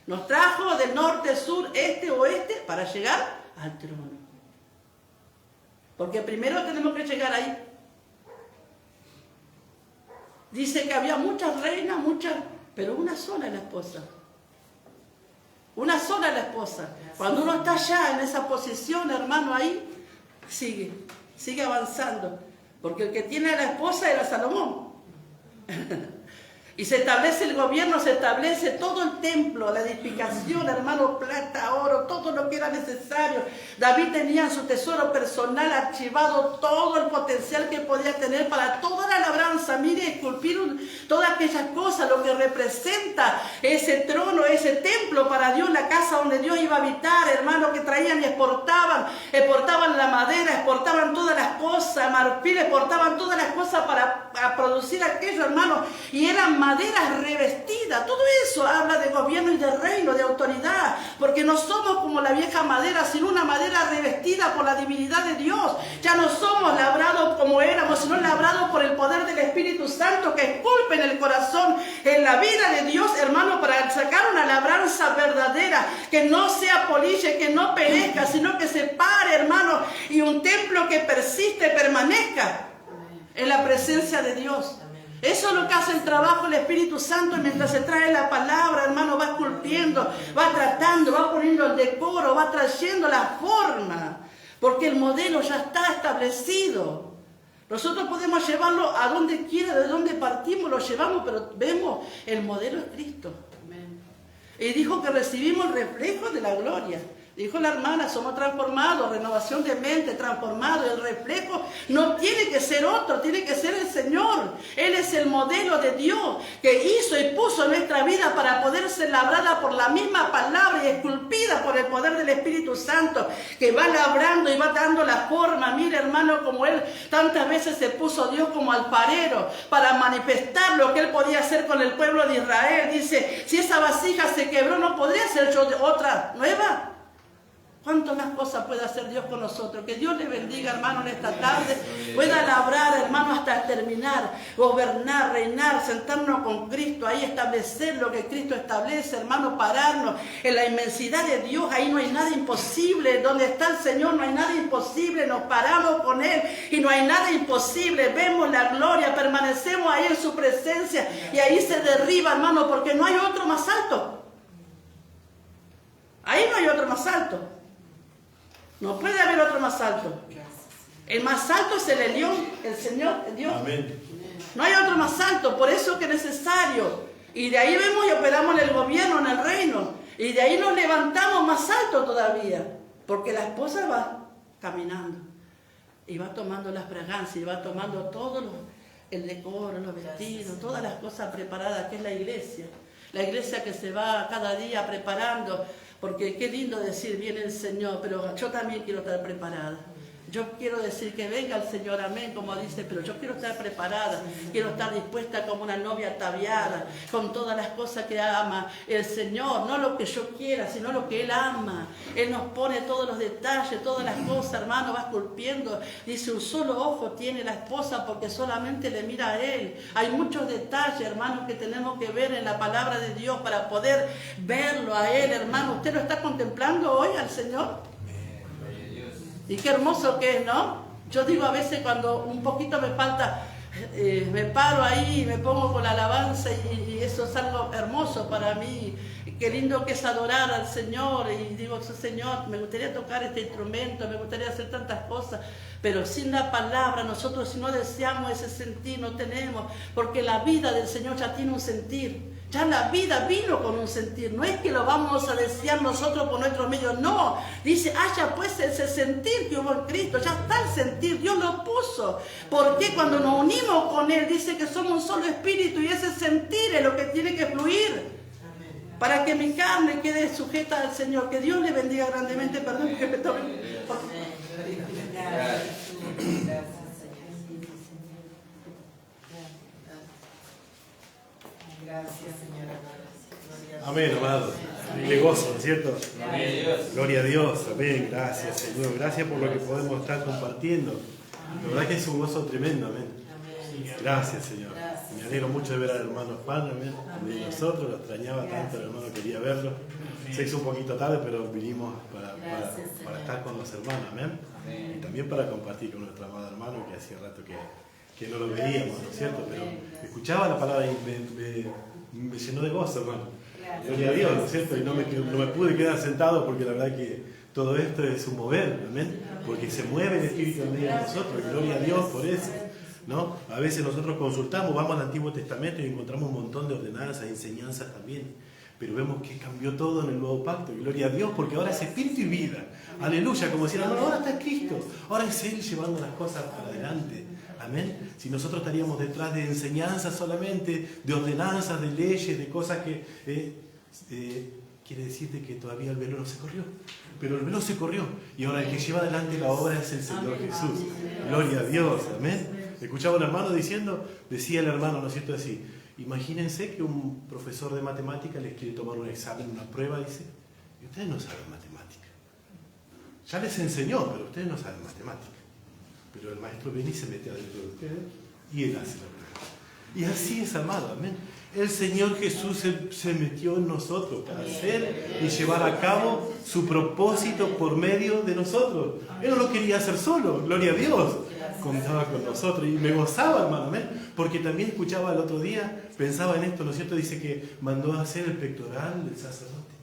E: Nos trajo del norte, sur, este, oeste para llegar al trono. Porque primero tenemos que llegar ahí. Dice que había muchas reinas, pero una sola es la esposa. Una sola es la esposa. Cuando uno está allá en esa posición, hermano, ahí sigue avanzando. Porque el que tiene a la esposa era Salomón. Y se establece el gobierno, se establece todo el templo, la edificación, hermano, plata, oro, todo lo que era necesario. David tenía en su tesoro personal archivado todo el potencial que podía tener para toda la labranza. Mire, esculpir todas aquellas cosas, lo que representa ese trono, ese templo para Dios, la casa donde Dios iba a habitar, hermano, que traían y exportaban la madera, exportaban todas las cosas, marfil, exportaban todas las cosas para producir aquello, hermano, y eran maderas revestidas. Todo eso habla de gobierno y de reino, de autoridad, porque no somos como la vieja madera, sino una madera revestida por la divinidad de Dios. Ya no somos labrados como éramos, sino labrados por el poder del Espíritu Santo, que esculpe en el corazón, en la vida de Dios, hermano, para sacar una labranza verdadera, que no sea polilla, que no perezca, sino que se pare, hermano, y un templo que persiste, permanezca en la presencia de Dios. Eso es lo que hace el trabajo del Espíritu Santo, mientras se trae la palabra, hermano, va esculpiendo, va tratando, va poniendo el decoro, va trayendo la forma, porque el modelo ya está establecido. Nosotros podemos llevarlo a donde quiera, de donde partimos, lo llevamos, pero vemos, el modelo es Cristo. Y dijo que recibimos el reflejo de la gloria. Dijo la hermana, somos transformados, renovación de mente, transformados. El reflejo no tiene que ser otro, tiene que ser el Señor. Él es el modelo de Dios que hizo y puso en nuestra vida para poder ser labrada por la misma palabra y esculpida por el poder del Espíritu Santo, que va labrando y va dando la forma. Mire, hermano, como Él tantas veces se puso Dios como alfarero para manifestar lo que Él podía hacer con el pueblo de Israel. Dice, si esa vasija se quebró, ¿no podría ser yo otra nueva? ¿Cuántas más cosas puede hacer Dios con nosotros? Que Dios le bendiga, hermano, en esta tarde. Pueda labrar, hermano, hasta terminar, gobernar, reinar, sentarnos con Cristo, ahí establecer lo que Cristo establece, hermano, pararnos en la inmensidad de Dios. Ahí no hay nada imposible. Donde está el Señor no hay nada imposible. Nos paramos con Él y no hay nada imposible. Vemos la gloria, permanecemos ahí en su presencia y ahí se derriba, hermano, porque no hay otro más alto. Ahí no hay otro más alto. No puede haber otro más alto. El más alto es el Elión, el Señor, el Dios. Amén. No hay otro más alto, por eso que es necesario. Y de ahí vemos y operamos en el gobierno, en el reino. Y de ahí nos levantamos más alto todavía. Porque la esposa va caminando. Y va tomando las fragancias, y va tomando todo el decoro, los vestidos, todas las cosas preparadas, que es la iglesia. La iglesia que se va cada día preparando. Porque qué lindo decir, viene el Señor, pero yo también quiero estar preparada. Yo quiero decir que venga el Señor, amén, como dice, pero yo quiero estar preparada, quiero estar dispuesta como una novia ataviada, con todas las cosas que ama el Señor, no lo que yo quiera, sino lo que Él ama. Él nos pone todos los detalles, todas las cosas, hermano, va esculpiendo. Dice, un solo ojo tiene la esposa porque solamente le mira a Él. Hay muchos detalles, hermanos, que tenemos que ver en la palabra de Dios para poder verlo a Él, hermano. ¿Usted lo está contemplando hoy al Señor? Y qué hermoso que es, ¿no? Yo digo a veces cuando un poquito me falta, me paro ahí y me pongo con la alabanza y eso es algo hermoso para mí. Qué lindo que es adorar al Señor y digo, Señor, me gustaría tocar este instrumento, me gustaría hacer tantas cosas, pero sin la palabra nosotros si no deseamos ese sentir no tenemos, porque la vida del Señor ya tiene un sentir. Ya la vida vino con un sentir, no es que lo vamos a desear nosotros por nuestros medios, no. Dice, haya pues ese sentir que hubo en Cristo, ya está el sentir, Dios lo puso. Porque cuando nos unimos con Él, dice que somos un solo espíritu y ese sentir es lo que tiene que fluir. Para que mi carne quede sujeta al Señor, que Dios le bendiga grandemente, perdón porque me tomé.
D: Gracias, Señor.
F: Amén, amado. Qué gozo, ¿no es cierto?
B: Gloria a Dios.
F: Gloria a Dios. Amén. Gracias, Señor. Gracias por lo que podemos estar compartiendo. La verdad que es un gozo tremendo. Amén. Gracias, Señor. Me alegro mucho de ver al hermano Juan. Amén. De nosotros. Lo extrañaba tanto, el hermano quería verlo. Se hizo un poquito tarde, pero vinimos para estar con los hermanos. Amén. Y también para compartir con nuestro amado hermano que hacía rato que no lo veíamos, ¿no es cierto? Pero escuchaba la palabra y me llenó de gozo, hermano. Gloria a Dios, ¿no es cierto? Y no me pude quedar sentado porque la verdad que todo esto es un mover, amén, porque se mueve el Espíritu en medio de nosotros. Gloria a Dios por eso, ¿no? A veces nosotros consultamos, vamos al Antiguo Testamento y encontramos un montón de ordenanzas, enseñanzas también, pero vemos que cambió todo en el Nuevo Pacto. Gloria a Dios, porque ahora es Espíritu y vida. Aleluya, como decían, no, ahora está Cristo, ahora es Él llevando las cosas para adelante. Amén. Si nosotros estaríamos detrás de enseñanzas solamente, de ordenanzas, de leyes, de cosas que quiere decirte que todavía el velo no se corrió. Pero el velo se corrió. Y ahora el que lleva adelante la obra es el Señor Jesús. Gloria a Dios. Amén. Escuchaba un hermano decía el hermano, ¿no es cierto? Así, imagínense que un profesor de matemática les quiere tomar un examen, una prueba, dice, y ustedes no saben matemática. Ya les enseñó, pero ustedes no saben matemática. Pero el maestro viene y se mete adentro de ustedes y él hace la prueba. Y así es, amado, amén. El Señor Jesús se metió en nosotros para hacer y llevar a cabo su propósito por medio de nosotros. Él no lo quería hacer solo, gloria a Dios. Contaba con nosotros y me gozaba, hermano, amén. Porque también escuchaba el otro día, pensaba en esto, ¿no es cierto? Dice que mandó a hacer el pectoral del sacerdote,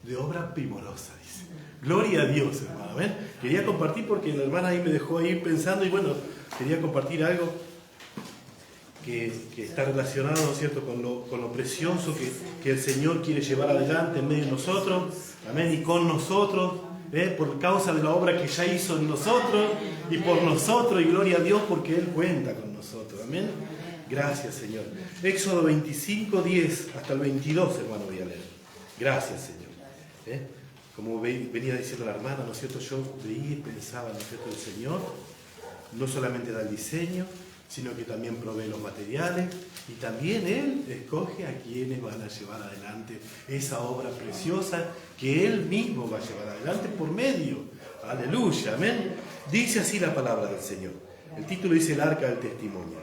F: de obra primorosa, dice. Gloria a Dios, hermano, amén. Quería compartir porque la hermana ahí me dejó ahí pensando y bueno, quería compartir algo que está relacionado, ¿no es cierto?, con lo precioso que el Señor quiere llevar adelante en medio de nosotros, amén, y con nosotros, por causa de la obra que ya hizo en nosotros y por nosotros, y gloria a Dios porque Él cuenta con nosotros, amén. Gracias, Señor. Éxodo 25, 10 hasta el 22, hermano, voy a leer. Gracias, Señor. Como venía diciendo la hermana, ¿no es cierto?, yo veía y pensaba, ¿no es cierto?, el Señor no solamente da el diseño, sino que también provee los materiales y también Él escoge a quienes van a llevar adelante esa obra preciosa que Él mismo va a llevar adelante por medio. Aleluya, amén. Dice así la palabra del Señor. El título dice el arca del testimonio.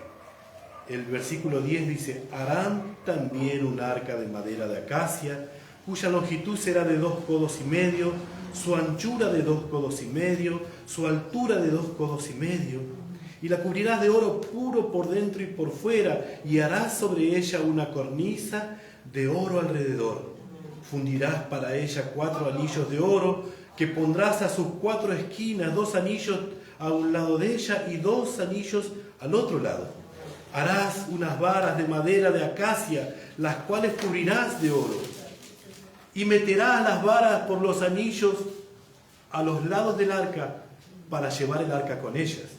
F: El versículo 10 dice, harán también un arca de madera de acacia, cuya longitud será de 2 codos y medio, su anchura de 2 codos y medio, su altura de 2 codos y medio. Y la cubrirás de oro puro por dentro y por fuera, y harás sobre ella una cornisa de oro alrededor. Fundirás para ella 4 anillos de oro, que pondrás a sus 4 esquinas, 2 anillos a un lado de ella y 2 anillos al otro lado. Harás unas varas de madera de acacia, las cuales cubrirás de oro. Y meterás las varas por los anillos a los lados del arca, para llevar el arca con ellas.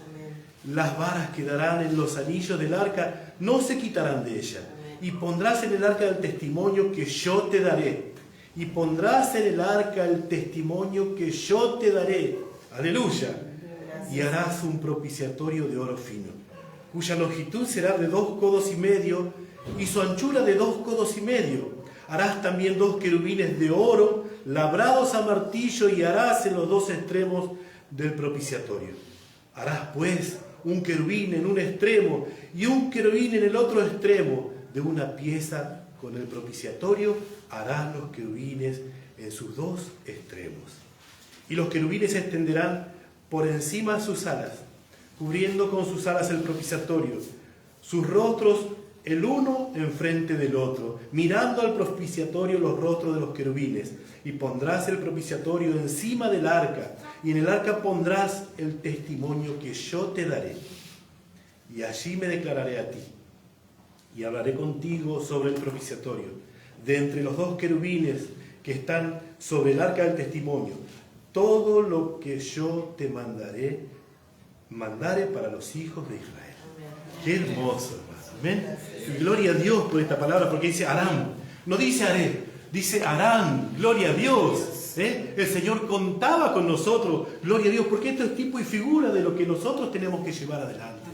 F: Las varas quedarán en los anillos del arca, no se quitarán de ella. Y pondrás en el arca del testimonio que yo te daré. Y pondrás en el arca el testimonio que yo te daré. Aleluya. Y harás un propiciatorio de oro fino, cuya longitud será de 2 codos y medio, y su anchura de 2 codos y medio. Harás también 2 querubines de oro, labrados a martillo, y harás en los 2 extremos del propiciatorio. Harás pues un querubín en un extremo y un querubín en el otro extremo. De una pieza con el propiciatorio harás los querubines en sus 2 extremos. Y los querubines extenderán por encima sus alas, cubriendo con sus alas el propiciatorio, sus rostros el uno enfrente del otro, mirando al propiciatorio los rostros de los querubines. Y pondrás el propiciatorio encima del arca, y en el arca pondrás el testimonio que yo te daré. Y allí me declararé a ti, y hablaré contigo sobre el propiciatorio, de entre los 2 querubines que están sobre el arca del testimonio, todo lo que yo te mandare para los hijos de Israel. Qué hermoso, hermano. Amén. Y gloria a Dios por esta palabra, porque dice harán, no dice haré, dice harán. Gloria a Dios. El Señor contaba con nosotros, gloria a Dios, porque esto es tipo y figura de lo que nosotros tenemos que llevar adelante.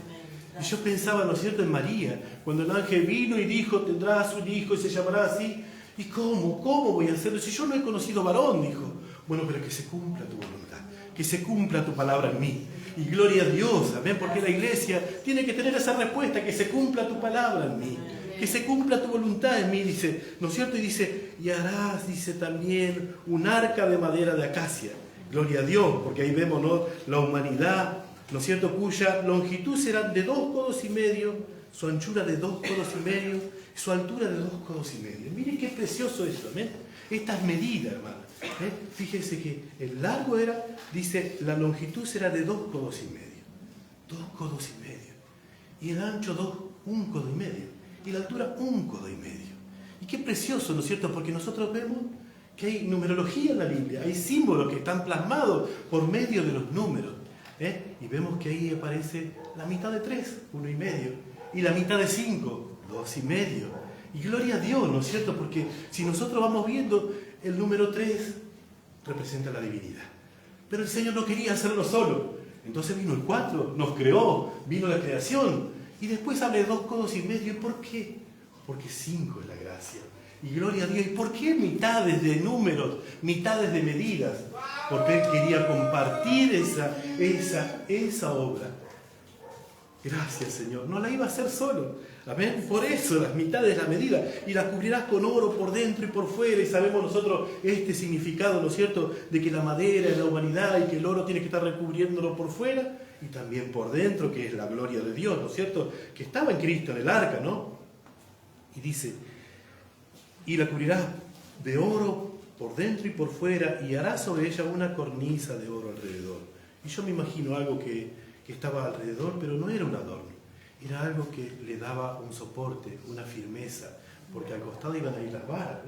F: Y yo pensaba, ¿no es cierto?, en María, cuando el ángel vino y dijo, tendrás un hijo y se llamará así. ¿Y cómo? ¿Cómo voy a hacerlo? Si yo no he conocido varón, dijo. Bueno, pero que se cumpla tu voluntad, que se cumpla tu palabra en mí. Y gloria a Dios, amén, porque la iglesia tiene que tener esa respuesta, que se cumpla tu palabra en mí, que se cumpla tu voluntad en mí, dice, ¿no es cierto? Y dice, y harás, dice también, un arca de madera de acacia. Gloria a Dios, porque ahí vemos, ¿no?, la humanidad, ¿no es cierto?, cuya longitud será de 2,5 codos, su anchura de 2,5 codos, su altura de 2,5 codos. Miren qué precioso esto, amén. Estas medidas, hermano. Fíjense que el largo era, dice, la longitud será de 2,5 codos. 2,5 codos. Y el ancho 1,5 codos. Y la altura 1,5 codos. Y qué precioso, ¿no es cierto? Porque nosotros vemos que hay numerología en la Biblia, hay símbolos que están plasmados por medio de los números. Y vemos que ahí aparece la mitad de 3, 1,5. Y la mitad de 5, 2,5. Y gloria a Dios, ¿no es cierto? Porque si nosotros vamos viendo, el número 3 representa la divinidad. Pero el Señor no quería hacerlo solo. Entonces vino el 4, nos creó, vino la creación. Y después habla de 2,5 codos. ¿Y por qué? Porque 5 es la gracia. Y gloria a Dios. ¿Y por qué mitades de números, mitades de medidas? Porque Él quería compartir esa obra. Gracias, Señor. No la iba a hacer solo. Amén. Por eso las mitades de la medida. Y las cubrirás con oro por dentro y por fuera. Y sabemos nosotros este significado, ¿no es cierto?, de que la madera es la humanidad y que el oro tiene que estar recubriéndolo por fuera y también por dentro, que es la gloria de Dios, ¿no es cierto?, que estaba en Cristo, en el arca, ¿no? Y dice, y la cubrirás de oro por dentro y por fuera, y harás sobre ella una cornisa de oro alrededor. Y yo me imagino algo que estaba alrededor, pero no era un adorno. Era algo que le daba un soporte, una firmeza, porque al costado iban a ir las varas,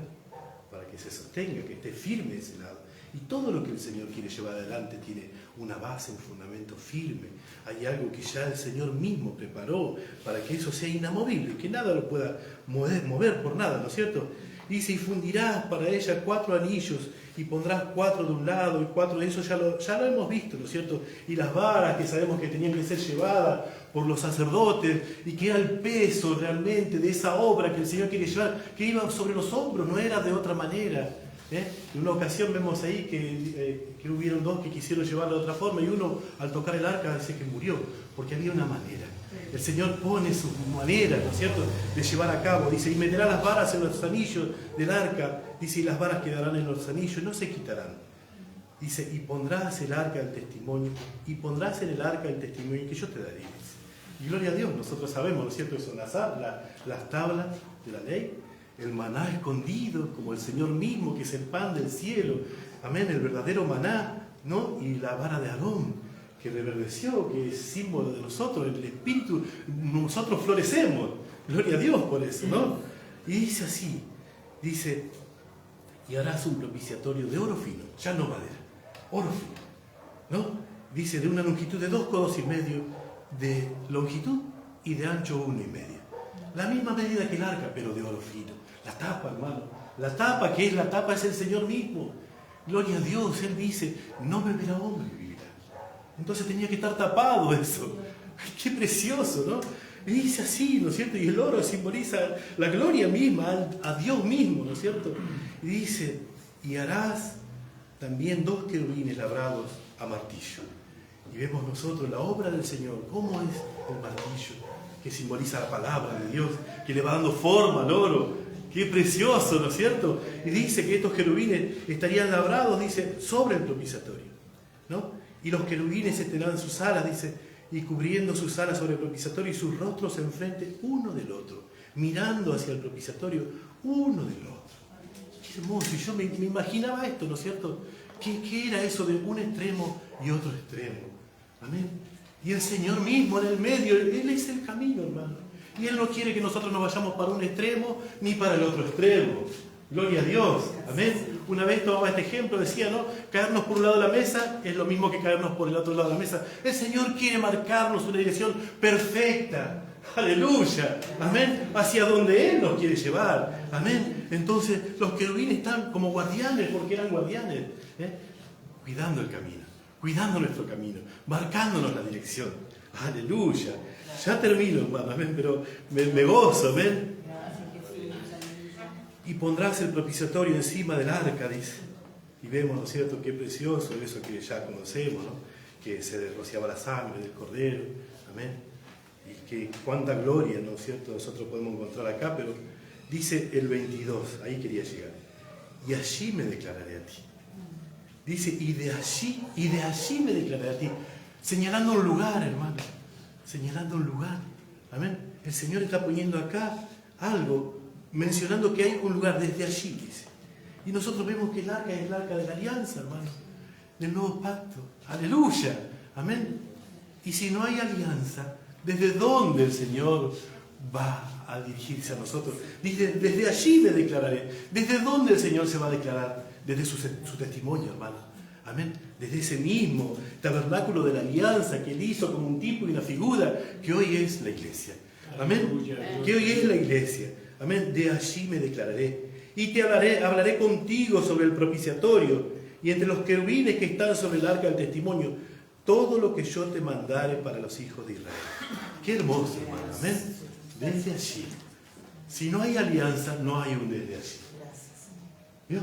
F: para que se sostenga, que esté firme ese lado. Y todo lo que el Señor quiere llevar adelante tiene una base, un fundamento firme. Hay algo que ya el Señor mismo preparó para que eso sea inamovible, que nada lo pueda mover por nada, ¿no es cierto? Dice, y fundirás para ella 4 anillos, y pondrás 4 de un lado y 4 de eso, ya lo hemos visto, ¿no es cierto? Y las varas que sabemos que tenían que ser llevadas por los sacerdotes, y que era el peso realmente de esa obra que el Señor quiere llevar, que iba sobre los hombros, no era de otra manera. En una ocasión vemos ahí que hubieron 2 que quisieron llevarlo de otra forma, y uno al tocar el arca dice que murió, porque había una manera. El Señor pone su manera, ¿no es cierto?, de llevar a cabo. Dice, y meterá las varas en los anillos del arca. Dice, y las varas quedarán en los anillos, no se quitarán. Dice, y pondrás el arca del testimonio, y pondrás en el arca el testimonio que yo te daré. Y gloria a Dios, nosotros sabemos, ¿no es cierto?, que son las tablas de la ley, el maná escondido, como el Señor mismo, que es el pan del cielo. Amén, el verdadero maná, ¿no? Y la vara de Aarón, que reverdeció, que es símbolo de nosotros, el Espíritu, nosotros florecemos. Gloria a Dios por eso, ¿no? Y dice así, dice, y harás un propiciatorio de oro fino, ya no madera, oro fino, ¿no? Dice, de una longitud de 2,5 codos de longitud y de ancho 1,5. La misma medida que el arca, pero de oro fino. La tapa, hermano, la tapa, que es la tapa, es el Señor mismo. Gloria a Dios, Él dice, no beberá hombre y vivirá. Entonces tenía que estar tapado eso. Ay, qué precioso, ¿no? Y dice así, ¿no es cierto? Y el oro simboliza la gloria misma, a Dios mismo, ¿no es cierto? Y dice, y harás también 2 querubines labrados a martillo. Y vemos nosotros la obra del Señor, cómo es el martillo, que simboliza la palabra de Dios, que le va dando forma al oro. Qué precioso, ¿no es cierto? Y dice que estos querubines estarían labrados, dice, sobre el propiciatorio, ¿no? Y los querubines tendrán sus alas, dice, y cubriendo sus alas sobre el propiciatorio y sus rostros enfrente uno del otro, mirando hacia el propiciatorio uno del otro. Qué hermoso. Y yo me imaginaba esto, ¿no es cierto? ¿Qué era eso de un extremo y otro extremo? Amén. Y el Señor mismo en el medio, Él es el camino, hermano. Y Él no quiere que nosotros nos vayamos para un extremo ni para el otro extremo. Gloria a Dios. Amén. Una vez tomaba este ejemplo, decía, ¿no? Caernos por un lado de la mesa es lo mismo que caernos por el otro lado de la mesa. El Señor quiere marcarnos una dirección perfecta. Aleluya. Amén. Hacia donde Él nos quiere llevar. Amén. Entonces los querubines están como guardianes, porque eran guardianes, cuidando el camino, cuidando nuestro camino, marcándonos la dirección. Aleluya. Ya termino, hermano, amén, pero me gozo, amén. Y pondrás el propiciatorio encima del arca, dice. Y vemos, ¿no es cierto?, qué precioso, eso que ya conocemos, ¿no? Que se rociaba la sangre del cordero, amén. Y que cuánta gloria, ¿no es cierto?, nosotros podemos encontrar acá, pero dice el 22, ahí quería llegar. Y allí me declararé a ti. Dice, y de allí me declararé a ti. Señalando un lugar, hermano. Señalando un lugar. Amén. El Señor está poniendo acá algo, mencionando que hay un lugar desde allí, dice. Y nosotros vemos que el arca es el arca de la alianza, hermano. Del nuevo pacto. Aleluya. Amén. Y si no hay alianza, ¿desde dónde el Señor va a dirigirse a nosotros? Dice, desde allí me declararé. ¿Desde dónde el Señor se va a declarar? Desde su testimonio, hermano. Amén. Desde ese mismo tabernáculo de la alianza que Él hizo como un tipo y una figura, que hoy es la iglesia. Amén. Que hoy es la iglesia. Amén. De allí me declararé. Y te hablaré contigo sobre el propiciatorio y entre los querubines que están sobre el arca del testimonio, todo lo que yo te mandare para los hijos de Israel. Qué hermoso, hermano. Amén. Desde allí. Si no hay alianza, no hay un desde allí. ¿Vio?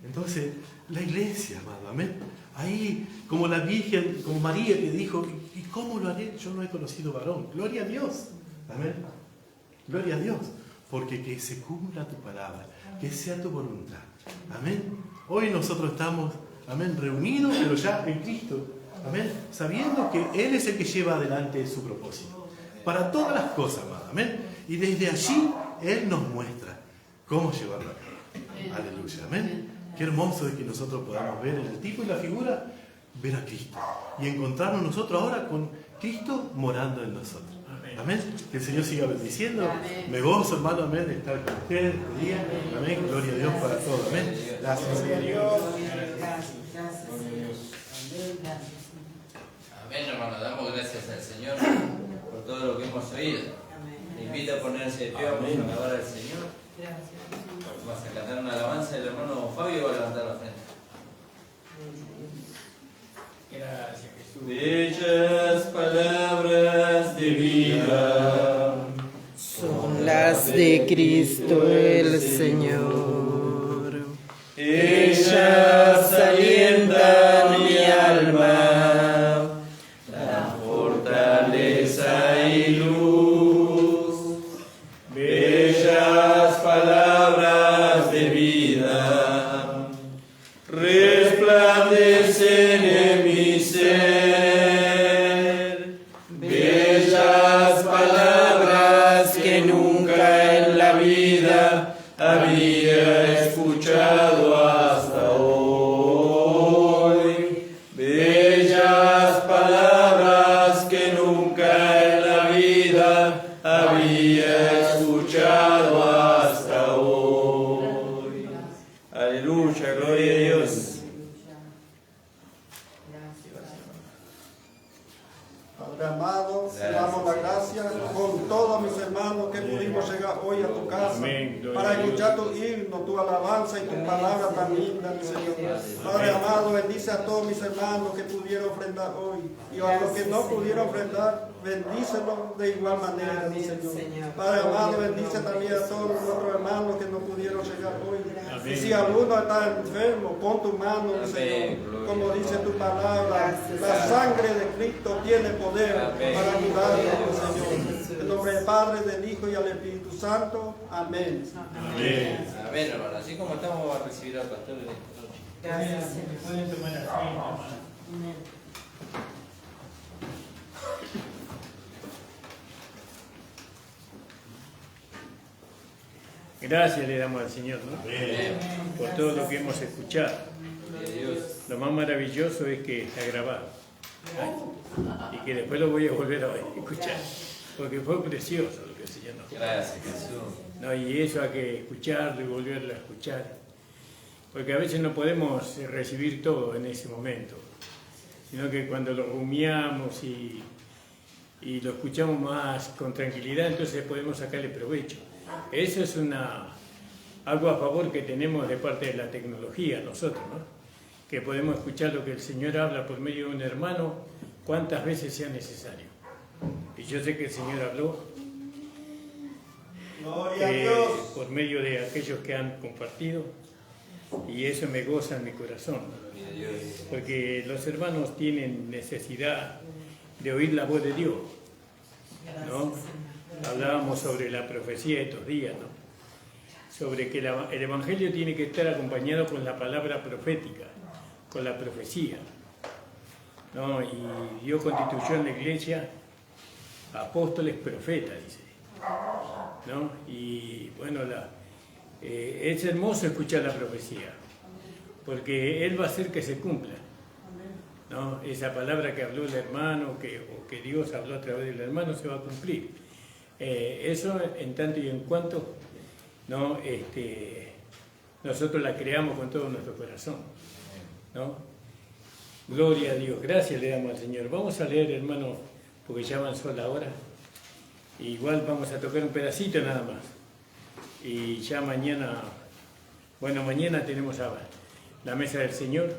F: Entonces, la iglesia, amado, amén. Ahí, como la Virgen, como María que dijo, ¿y cómo lo haré? Yo no he conocido varón. Gloria a Dios. Amén. Gloria a Dios. Porque que se cumpla tu palabra, que sea tu voluntad. Amén. Hoy nosotros estamos, amén, reunidos, pero ya en Cristo. Amén. Sabiendo que Él es el que lleva adelante su propósito. Para todas las cosas, amado. Amén. Y desde allí Él nos muestra cómo llevarlo a cabo. Aleluya. Amén. Qué hermoso es que nosotros podamos ver en el tipo y la figura, ver a Cristo. Y encontrarnos nosotros ahora con Cristo morando en nosotros. Amén. Que el Señor siga bendiciendo. Me gozo, hermano, amén, de estar con ustedes este día. Amén. Gloria a Dios para todos. Amén. Gracias, Señor.
B: Amén, hermano. Damos gracias al Señor por todo lo que hemos oído. Me invita a ponerse de pie, vamos a alabar al Señor. Vamos a cantar una alabanza. El hermano Fabio va a levantar la frente.
G: Gracias, Jesús.
B: Bellas palabras de vida
D: son las de Cristo el Señor.
B: Ellas alientan mi alma, la fortaleza y luz. Bellas palabras de vida resplandecen en mi ser. Bellas palabras que nunca en la vida había escuchado hasta hoy. Bellas palabras que nunca en la vida había escuchado hasta hoy. Aleluya, gloria a Dios.
C: Padre amado, te damos la gracia con todos mis hermanos que pudimos llegar hoy a tu casa para escuchar tu himno, tu alabanza y tu palabra tan linda, mi Señor. Padre amado, bendice a todos mis hermanos que pudieron ofrendar hoy y a los que no pudieron ofrendar, bendícelos de igual manera, mi Señor. Padre amado, bendice también a todos nuestros hermanos que no pudieron llegar hoy. Y si alguno está enfermo, pon tu mano, mi Señor. Como dice tu palabra, la sangre de Cristo tiene poder para ayudarnos, Señor. En nombre del Padre, del Hijo y del Espíritu Santo. Amén.
F: Amén.
B: Amén, hermano. Así como estamos, vamos a recibir al pastor de esta noche.
D: Gracias.
G: Pueden tomar asiento, hermano. Gracias le damos al Señor, ¿no? Por todo lo que hemos escuchado. Lo más maravilloso es que está grabado. Y que después lo voy a volver a escuchar. Porque fue precioso lo que el Señor nos dijo.
B: Gracias, Jesús.
G: No, y eso hay que escucharlo y volverlo a escuchar. Porque a veces no podemos recibir todo en ese momento. Sino que cuando lo rumiamos y lo escuchamos más con tranquilidad, entonces podemos sacarle provecho. Eso es algo a favor que tenemos de parte de la tecnología nosotros, ¿no? Que podemos escuchar lo que el Señor habla por medio de un hermano cuantas veces sea necesario. Y yo sé que el Señor habló
C: Gloria a Dios.
G: por medio de aquellos que han compartido, y eso me goza en mi corazón, porque los hermanos tienen necesidad de oír la voz de Dios, ¿no? Hablábamos sobre la profecía de estos días, ¿no? Sobre que el Evangelio tiene que estar acompañado con la palabra profética, con la profecía, ¿no? Y Dios constituyó en la iglesia apóstoles, profetas, dice, ¿no? Y bueno, es hermoso escuchar la profecía, porque Él va a hacer que se cumpla, ¿no? Esa palabra que habló el hermano, o que Dios habló a través del hermano, se va a cumplir. Eso en tanto y en cuanto, ¿no? Nosotros la creamos con todo nuestro corazón, ¿no? Gloria a Dios, gracias le damos al Señor. Vamos a leer, hermano, porque ya avanzó la hora. Igual vamos a tocar un pedacito nada más. Y ya mañana, bueno, mañana tenemos la mesa del Señor,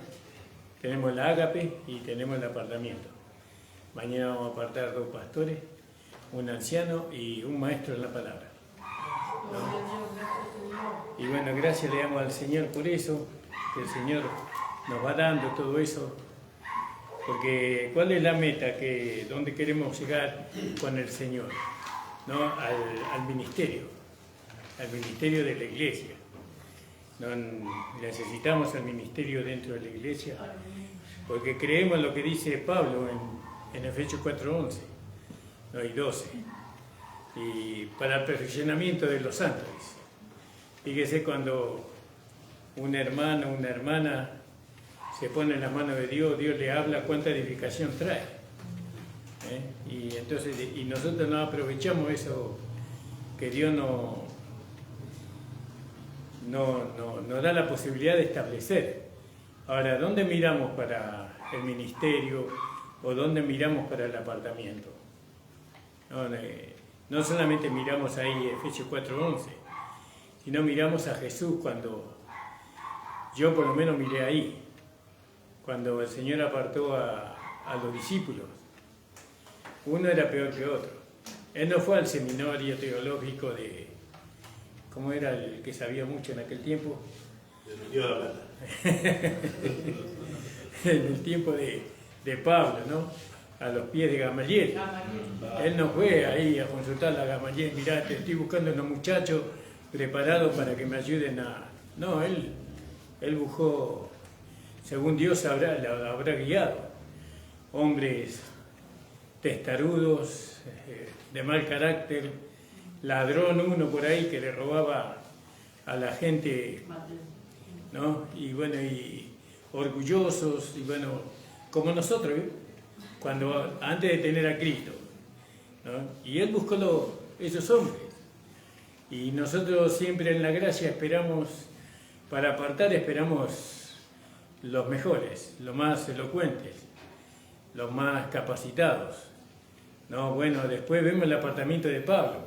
G: tenemos la ágape y tenemos el apartamiento. Mañana vamos a apartar 2 pastores, un anciano y un maestro en la palabra, ¿no? Y bueno, gracias le damos al Señor por eso, que el Señor nos va dando todo eso, porque ¿cuál es la meta? ¿Dónde queremos llegar con el Señor? ¿No? Al ministerio de la iglesia. ¿No? Necesitamos el ministerio dentro de la iglesia, porque creemos lo que dice Pablo en Efesios 4:11, ¿no? Y 12, y para el perfeccionamiento de los santos. Fíjese, cuando un hermano, una hermana se pone en las manos de Dios, Dios le habla, cuánta edificación trae. Y entonces, y nosotros no aprovechamos eso que Dios nos da la posibilidad de establecer. Ahora, ¿dónde miramos para el ministerio o dónde miramos para el apartamiento? No solamente miramos ahí Efesios 4:11, sino miramos a Jesús cuando, yo por lo menos miré ahí, cuando el Señor apartó a los discípulos. Uno era peor que otro. Él no fue al seminario teológico de, ¿cómo era el que sabía mucho en aquel tiempo? En el tiempo de Pablo, ¿no? A los pies de Gamaliel. Él no fue ahí a consultar a Gamaliel, mirá, te estoy buscando unos muchachos preparados para que me ayuden a... No, él buscó, según Dios la habrá guiado, hombres testarudos, de mal carácter, ladrón uno por ahí que le robaba a la gente, ¿no? Y bueno, y orgullosos, y bueno, como nosotros, antes de tener a Cristo, ¿no? Y Él buscó esos hombres, y nosotros siempre en la gracia esperamos, para apartar esperamos los mejores, los más elocuentes, los más capacitados, ¿no? Bueno, después vemos el apartamiento de Pablo,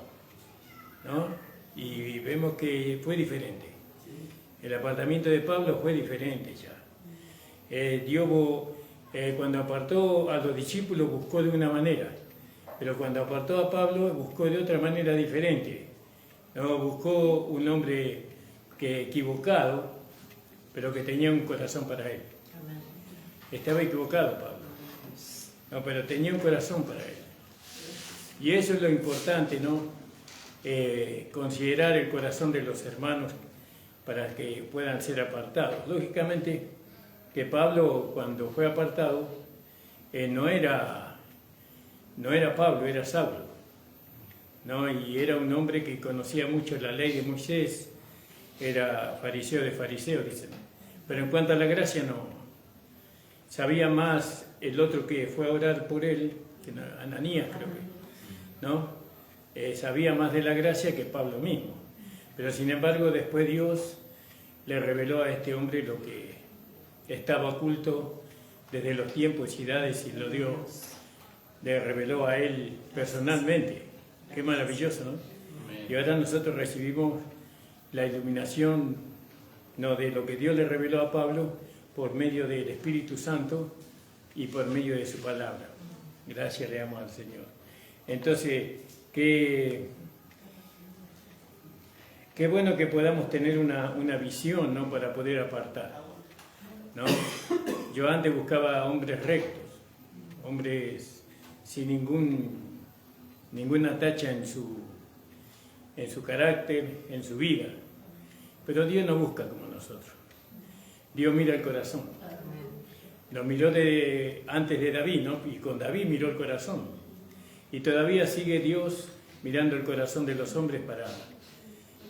G: ¿no? Y vemos que fue diferente. El apartamiento de Pablo fue diferente ya. Dios, cuando apartó a los discípulos, buscó de una manera, pero cuando apartó a Pablo, buscó de otra manera diferente, ¿no? Buscó un hombre equivocado, pero que tenía un corazón para él. Estaba equivocado Pablo, no, pero tenía un corazón para él. Y eso es lo importante, ¿no? Considerar el corazón de los hermanos para que puedan ser apartados. Lógicamente que Pablo, cuando fue apartado, no era Pablo, era Saulo, ¿no? Y era un hombre que conocía mucho la ley de Moisés, era fariseo de fariseos, dicen. Pero en cuanto a la gracia, no. Sabía más el otro que fue a orar por él, Ananías creo que, ¿no? Sabía más de la gracia que Pablo mismo. Pero sin embargo, después Dios le reveló a este hombre lo que estaba oculto desde los tiempos y edades, y lo dio, le reveló a él personalmente. Qué maravilloso, ¿no? Y ahora nosotros recibimos la iluminación, no, de lo que Dios le reveló a Pablo por medio del Espíritu Santo y por medio de su palabra. Gracias le damos al Señor. Entonces, qué bueno que podamos tener una visión, ¿no? Para poder apartar, ¿no? Yo antes buscaba hombres rectos, hombres sin ninguna tacha en su carácter, en su vida. Pero Dios no busca como nosotros. Dios mira el corazón. Lo miró antes de David, ¿no? Y con David miró el corazón. Y todavía sigue Dios mirando el corazón de los hombres para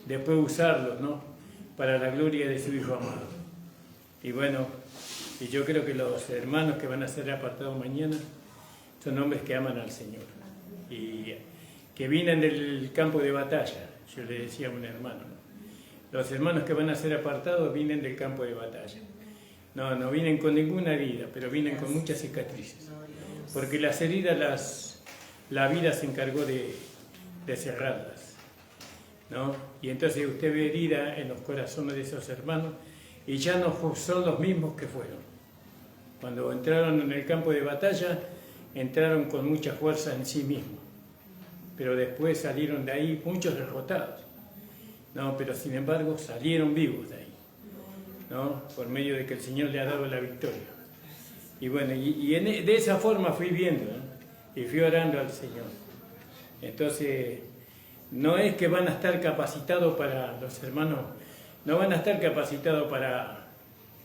G: después usarlos, ¿no? Para la gloria de su Hijo amado. Y bueno, y yo creo que los hermanos que van a ser apartados mañana son hombres que aman al Señor y que vienen del campo de batalla. Yo le decía a un hermano, ¿no? Los hermanos que van a ser apartados vienen del campo de batalla. No vienen con ninguna herida, pero vienen con muchas cicatrices. Porque las heridas la vida se encargó de cerrarlas, ¿no? Y entonces usted ve herida en los corazones de esos hermanos y ya no son los mismos que fueron. Cuando entraron en el campo de batalla, entraron con mucha fuerza en sí mismos. Pero después salieron de ahí muchos derrotados. No, pero sin embargo salieron vivos de ahí, ¿no? Por medio de que el Señor le ha dado la victoria. Y bueno, de esa forma fui viendo, ¿no? Y fui orando al Señor. Entonces, no es que van a estar capacitados para los hermanos, no van a estar capacitados para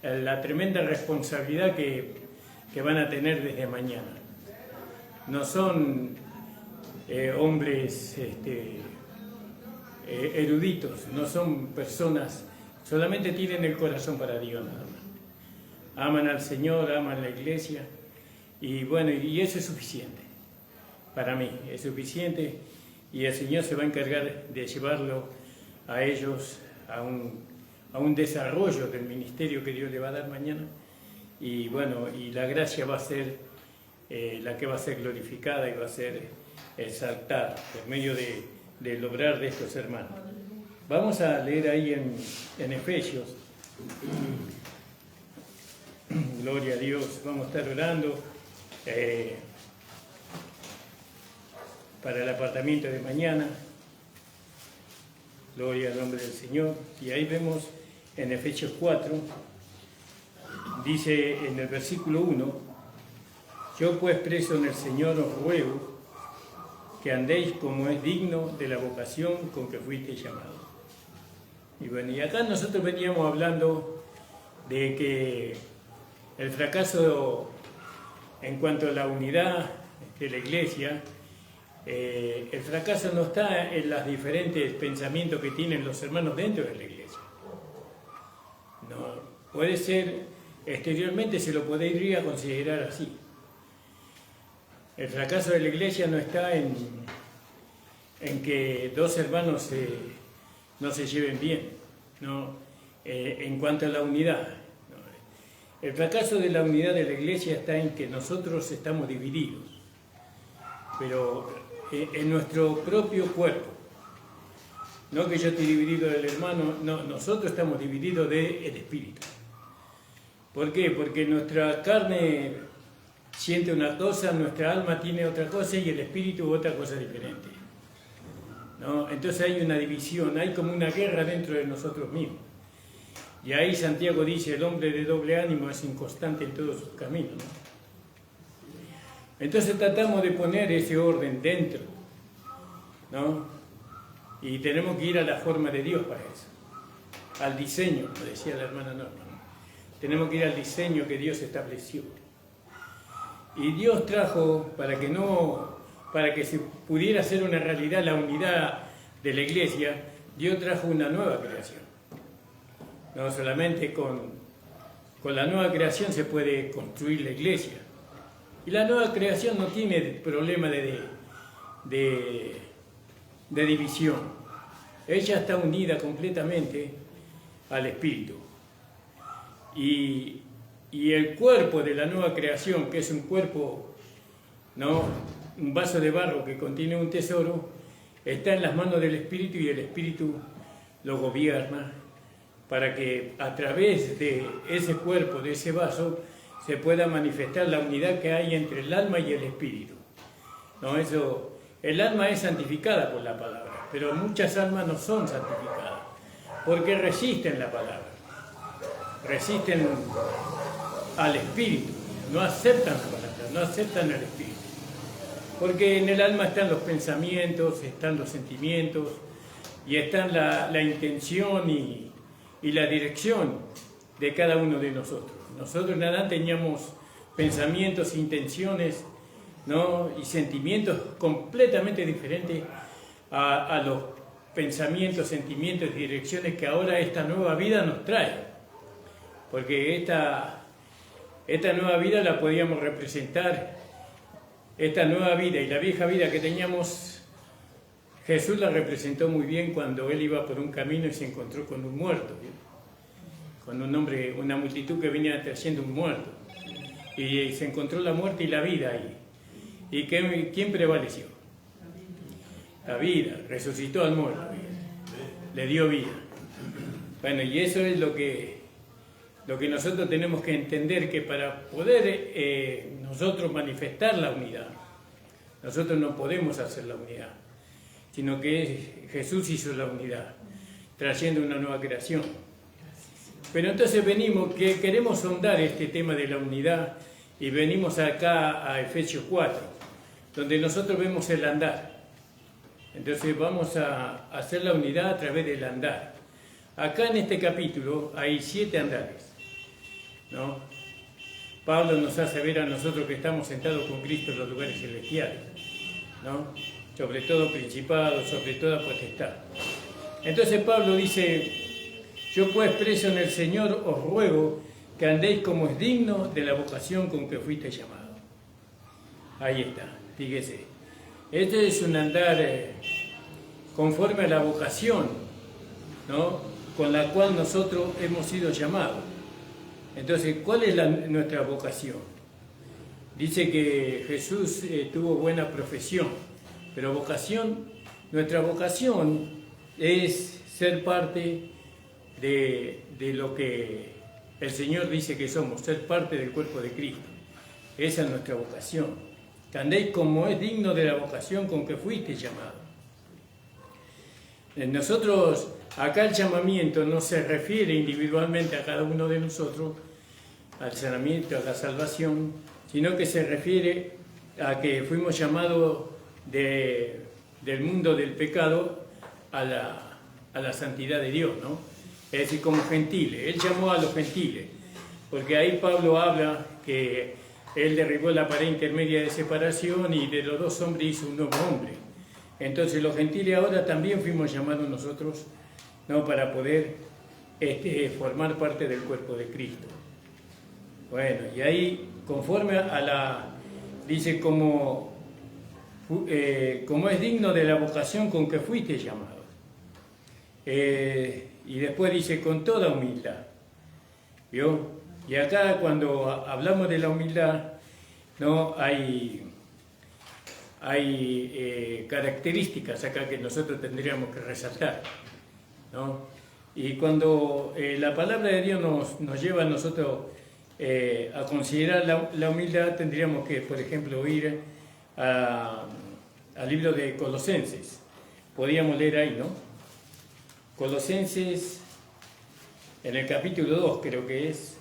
G: la tremenda responsabilidad que van a tener desde mañana. No son hombres eruditos, no son personas, solamente tienen el corazón para Dios nada más. Aman al Señor, aman la iglesia y bueno, y eso es suficiente. Para mí es suficiente y el Señor se va a encargar de llevarlo a ellos a un desarrollo del ministerio que Dios le va a dar mañana y bueno, y la gracia va a ser la que va a ser glorificada y va a ser exaltada por medio del obrar de estos hermanos. Vamos a leer ahí en Efesios. Gloria a Dios, vamos a estar orando para el apartamiento de mañana. Gloria al nombre del Señor. Y ahí vemos en Efesios 4, dice en el versículo 1, yo pues preso en el Señor os ruego que andéis como es digno de la vocación con que fuiste llamados. Y bueno, y acá nosotros veníamos hablando de que el fracaso en cuanto a la unidad de la iglesia, el fracaso no está en los diferentes pensamientos que tienen los hermanos dentro de la iglesia. No, puede ser, exteriormente se lo podría considerar así. El fracaso de la iglesia no está en que dos hermanos no se lleven bien, ¿no? En cuanto a la unidad. El fracaso de la unidad de la iglesia está en que nosotros estamos divididos, pero en nuestro propio cuerpo. No que yo esté dividido del hermano, no, nosotros estamos divididos del espíritu. ¿Por qué? Porque nuestra carne siente una cosa, nuestra alma tiene otra cosa y el espíritu otra cosa diferente, ¿no? Entonces hay una división, hay como una guerra dentro de nosotros mismos. Y ahí Santiago dice, el hombre de doble ánimo es inconstante en todos sus caminos, ¿no? Entonces tratamos de poner ese orden dentro, ¿no? Y tenemos que ir a la forma de Dios para eso, al diseño, como decía la hermana Norma, ¿no? Tenemos que ir al diseño que Dios estableció. Y Dios trajo para que se pudiera hacer una realidad la unidad de la iglesia, Dios trajo una nueva creación. No solamente con la nueva creación se puede construir la iglesia. Y la nueva creación no tiene problema de división. Ella está unida completamente al Espíritu. Y el cuerpo de la nueva creación, que es un cuerpo, ¿no?, un vaso de barro que contiene un tesoro, está en las manos del Espíritu y el Espíritu lo gobierna para que a través de ese cuerpo, de ese vaso, se pueda manifestar la unidad que hay entre el alma y el Espíritu. ¿No? Eso el alma es santificada por la palabra, pero muchas almas no son santificadas, porque resisten la palabra, resisten al Espíritu, no aceptan la palabra, no aceptan el Espíritu. Porque en el alma están los pensamientos, están los sentimientos, y están la intención y la dirección de cada uno de nosotros. Nosotros en Adán teníamos pensamientos, intenciones, ¿no? Y sentimientos completamente diferentes a los pensamientos, sentimientos y direcciones que ahora esta nueva vida nos trae. Porque esta nueva vida la podíamos representar, esta nueva vida y la vieja vida que teníamos, Jesús la representó muy bien cuando Él iba por un camino y se encontró con un muerto, con un hombre, una multitud que venía trayendo un muerto. Y se encontró la muerte y la vida ahí. ¿Y quién prevaleció? La vida. Resucitó al muerto, le dio vida. Bueno, y eso es lo que nosotros tenemos que entender, que para poder nosotros manifestar la unidad, nosotros no podemos hacer la unidad, sino que Jesús hizo la unidad, trayendo una nueva creación. Pero entonces venimos, que queremos sondar este tema de la unidad, y venimos acá a Efesios 4, donde nosotros vemos el andar. Entonces vamos a hacer la unidad a través del andar. Acá en este capítulo hay 7 andares, ¿no? Pablo nos hace ver a nosotros que estamos sentados con Cristo en los lugares celestiales, ¿no? Sobre todo principado, sobre toda potestad. Entonces Pablo dice: yo pues preso en el Señor os ruego que andéis como es digno de la vocación con que fuiste llamado. Ahí está, fíjese. Este es un andar conforme a la vocación, ¿no? Con la cual nosotros hemos sido llamados. Entonces, ¿cuál es nuestra vocación? Dice que Jesús tuvo buena profesión, pero vocación, nuestra vocación es ser parte de lo que el Señor dice que somos, ser parte del cuerpo de Cristo. Esa es nuestra vocación. Que andéis como es digno de la vocación con que fuiste llamado. Nosotros, acá el llamamiento no se refiere individualmente a cada uno de nosotros, al sanamiento, a la salvación, sino que se refiere a que fuimos llamados del mundo del pecado a la santidad de Dios, ¿no? Es decir, como gentiles. Él llamó a los gentiles, porque ahí Pablo habla que él derribó la pared intermedia de separación y de los dos hombres hizo un nuevo hombre. Entonces los gentiles ahora también fuimos llamados nosotros, ¿no? Para poder formar parte del cuerpo de Cristo. Bueno, y ahí conforme dice como es digno de la vocación con que fuiste llamado. Y después dice con toda humildad, ¿vio? Y acá cuando hablamos de la humildad, ¿no? Hay características acá que nosotros tendríamos que resaltar, ¿no? Y cuando la palabra de Dios nos lleva a nosotros a considerar la humildad, tendríamos que, por ejemplo, ir al libro de Colosenses. Podríamos leer ahí, ¿no? Colosenses, en el capítulo 2 creo que es.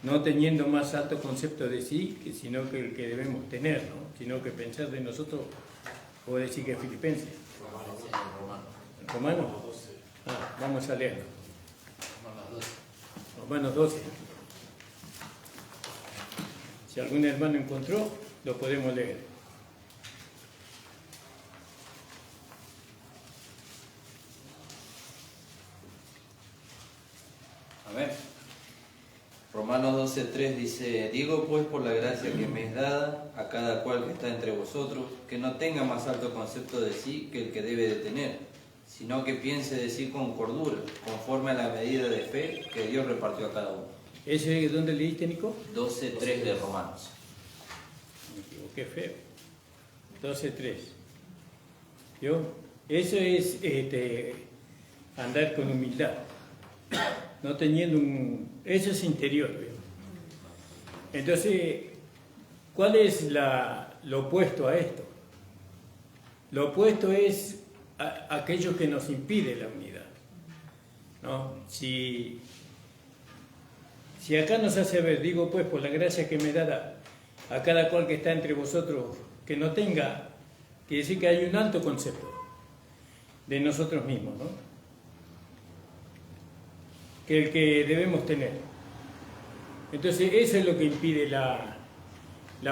G: No teniendo más alto concepto de sí, sino que el que debemos tener, ¿no? Sino que pensar de nosotros, puedo decir que es Filipenses. ¿Romanos? Ah, vamos a leerlo. Romanos 12. Si algún hermano encontró, lo podemos leer.
B: Amén. Romanos 12:3 dice: digo pues por la gracia que me es dada a cada cual que está entre vosotros, que no tenga más alto concepto de sí que el que debe de tener, sino que piense de sí con cordura, conforme a la medida de fe que Dios repartió a cada uno.
G: ¿Ese dónde leíste, Nico?
B: 12:3 de Romanos.
G: Me equivoqué feo. 12:3. ¿Yo? Eso es andar con humildad. No teniendo eso es interior, ¿vio? Entonces, ¿cuál es lo opuesto a esto? Lo opuesto es aquello que nos impide la unidad, ¿no? Si acá nos hace ver, digo pues, por la gracia que me da a cada cual que está entre vosotros, que no tenga, quiere decir que hay un alto concepto de nosotros mismos, ¿no? Que el que debemos tener. Entonces, eso es lo que impide la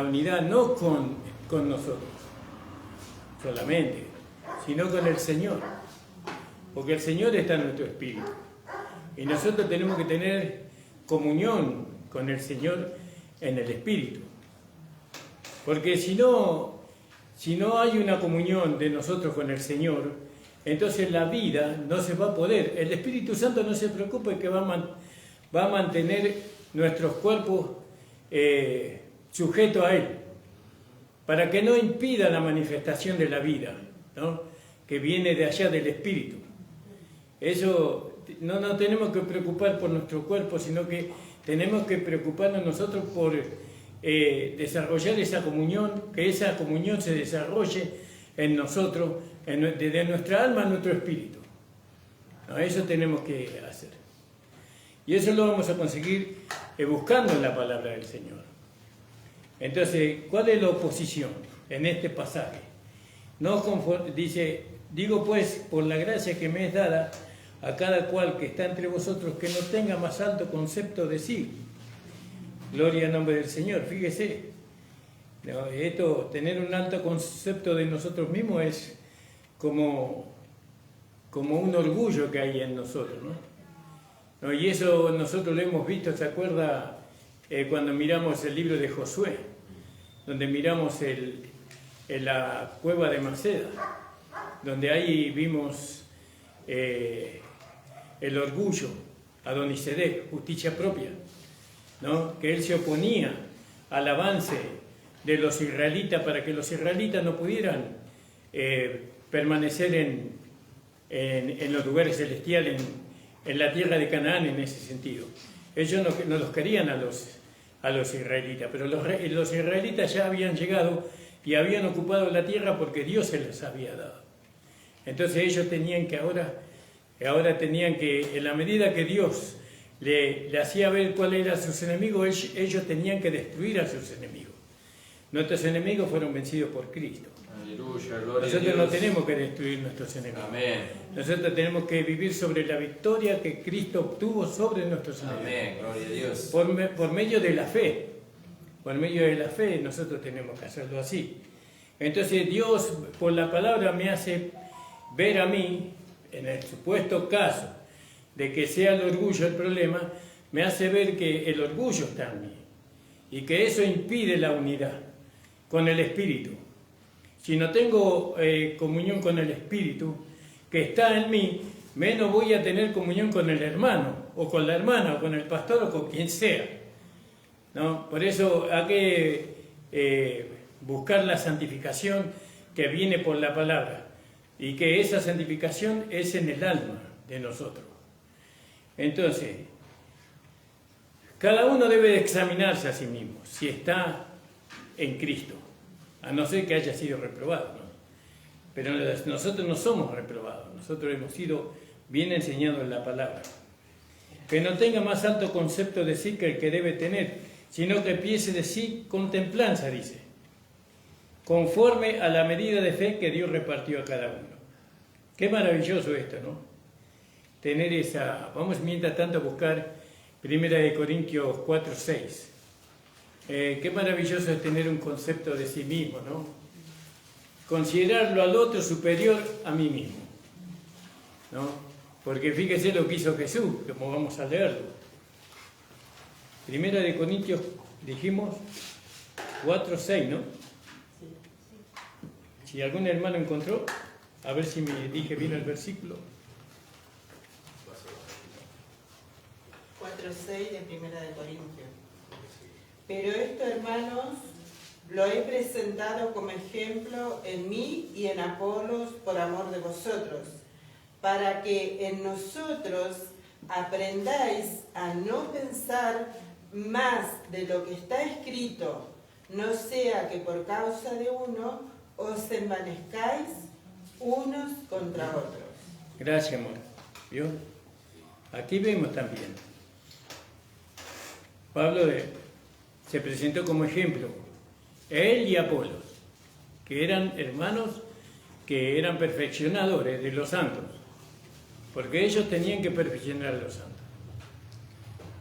G: unidad, no con nosotros solamente, sino con el Señor. Porque el Señor está en nuestro espíritu. Y nosotros tenemos que tener comunión con el Señor en el espíritu. Porque si no hay una comunión de nosotros con el Señor, entonces la vida no se va a poder. El Espíritu Santo no se preocupe que va a mantener nuestros cuerpos sujetos a Él, para que no impida la manifestación de la vida, ¿no? Que viene de allá del Espíritu. Eso no nos tenemos que preocupar por nuestro cuerpo, sino que tenemos que preocuparnos nosotros por desarrollar esa comunión, que esa comunión se desarrolle en nosotros, desde nuestra alma a nuestro espíritu. ¿No? Eso tenemos que hacer. Y eso lo vamos a conseguir buscando en la palabra del Señor. Entonces, ¿cuál es la oposición en este pasaje? Dice, digo pues, por la gracia que me es dada a cada cual que está entre vosotros, que no tenga más alto concepto de sí. Gloria al nombre del Señor. Fíjese, tener un alto concepto de nosotros mismos es como un orgullo que hay en nosotros, ¿no? Y eso nosotros lo hemos visto, ¿se acuerda? Cuando miramos el libro de Josué, donde miramos la cueva de Maceda, donde ahí vimos el orgullo, Adonisedec, justicia propia, ¿no? Que él se oponía al avance de los israelitas para que los israelitas no pudieran permanecer en los lugares celestiales, en la tierra de Canaán en ese sentido. Ellos no los querían a los israelitas, pero los israelitas ya habían llegado y habían ocupado la tierra porque Dios se les había dado. Entonces ellos tenían que ahora tenían que, en la medida que Dios le hacía ver cuáles eran sus enemigos, ellos tenían que destruir a sus enemigos. Nuestros enemigos fueron vencidos por Cristo.
B: Aleluya, gloria
G: Nosotros
B: a Dios.
G: no tenemos que destruir nuestros enemigos.
B: Amén.
G: Nosotros tenemos que vivir sobre la victoria que Cristo obtuvo sobre nuestros enemigos.
B: Amén, gloria a Dios.
G: Por medio de la fe. Por medio de la fe nosotros tenemos que hacerlo así. Entonces Dios por la palabra me hace ver a mí, en el supuesto caso de que sea el orgullo el problema, me hace ver que el orgullo está en mí y que eso impide la unidad con el Espíritu. Si no tengo comunión con el Espíritu que está en mí, menos voy a tener comunión con el hermano, o con la hermana, o con el pastor, o con quien sea, ¿no? Por eso hay que buscar la santificación que viene por la palabra, y que esa santificación es en el alma de nosotros. Entonces, cada uno debe examinarse a sí mismo, si está en Cristo, a no ser que haya sido reprobado, ¿no? Pero nosotros no somos reprobados, nosotros hemos sido bien enseñados en la palabra. Que no tenga más alto concepto de sí que el que debe tener, sino que piense de sí con templanza, dice, conforme a la medida de fe que Dios repartió a cada uno. Qué maravilloso esto, ¿no? Tener esa... Vamos mientras tanto a buscar 1 Corintios 4:6. Qué maravilloso es tener un concepto de sí mismo, ¿no? Considerarlo al otro superior a mí mismo, ¿no? Porque fíjese lo que hizo Jesús, como vamos a leerlo. 1 Corintios, dijimos, 4:6, ¿no? Si algún hermano encontró, a ver si me dije bien el versículo.
D: 4:6 de 1 Corintios. Pero esto, hermanos, lo he presentado como ejemplo en mí y en Apolos por amor de vosotros, para que en nosotros aprendáis a no pensar más de lo que está escrito, no sea que por causa de uno os envanezcáis unos contra otros.
G: Gracias, amor. ¿Vio? Aquí vemos también. Pablo se presentó como ejemplo. Él y Apolos, que eran hermanos, que eran perfeccionadores de los santos. Porque ellos tenían que perfeccionar a los santos.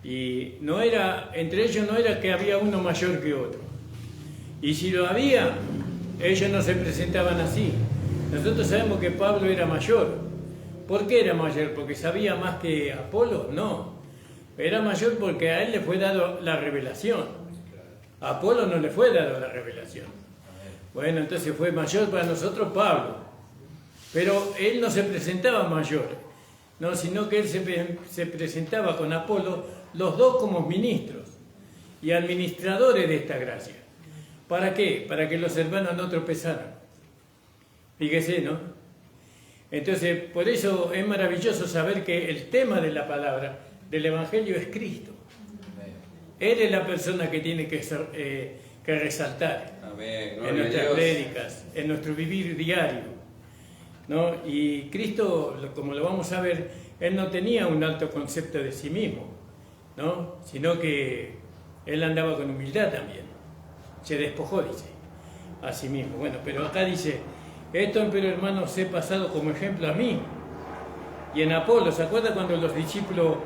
G: Y no era, entre ellos no era que había uno mayor que otro. Y si lo había, ellos no se presentaban así. Nosotros sabemos que Pablo era mayor. ¿Por qué era mayor? ¿Porque sabía más que Apolo? No. Era mayor porque a él le fue dado la revelación. A Apolo no le fue dado la revelación. Bueno, entonces fue mayor para nosotros Pablo. Pero él no se presentaba mayor, no, sino que él se presentaba con Apolo, los dos como ministros y administradores de esta gracia. ¿Para qué? Para que los hermanos no tropezaran. Fíjese, ¿no? Entonces, por eso es maravilloso saber que el tema de la palabra, del Evangelio, es Cristo. Él es la persona que tiene que resaltar.
B: Amén.
G: En nuestras prédicas, en nuestro vivir diario, ¿no? Y Cristo, como lo vamos a ver, Él no tenía un alto concepto de sí mismo, ¿no? Sino que Él andaba con humildad también. Se despojó, dice, a sí mismo. Bueno, pero acá dice, esto, pero hermanos, he pasado como ejemplo a mí. Y en Apolo, ¿se acuerda cuando los discípulos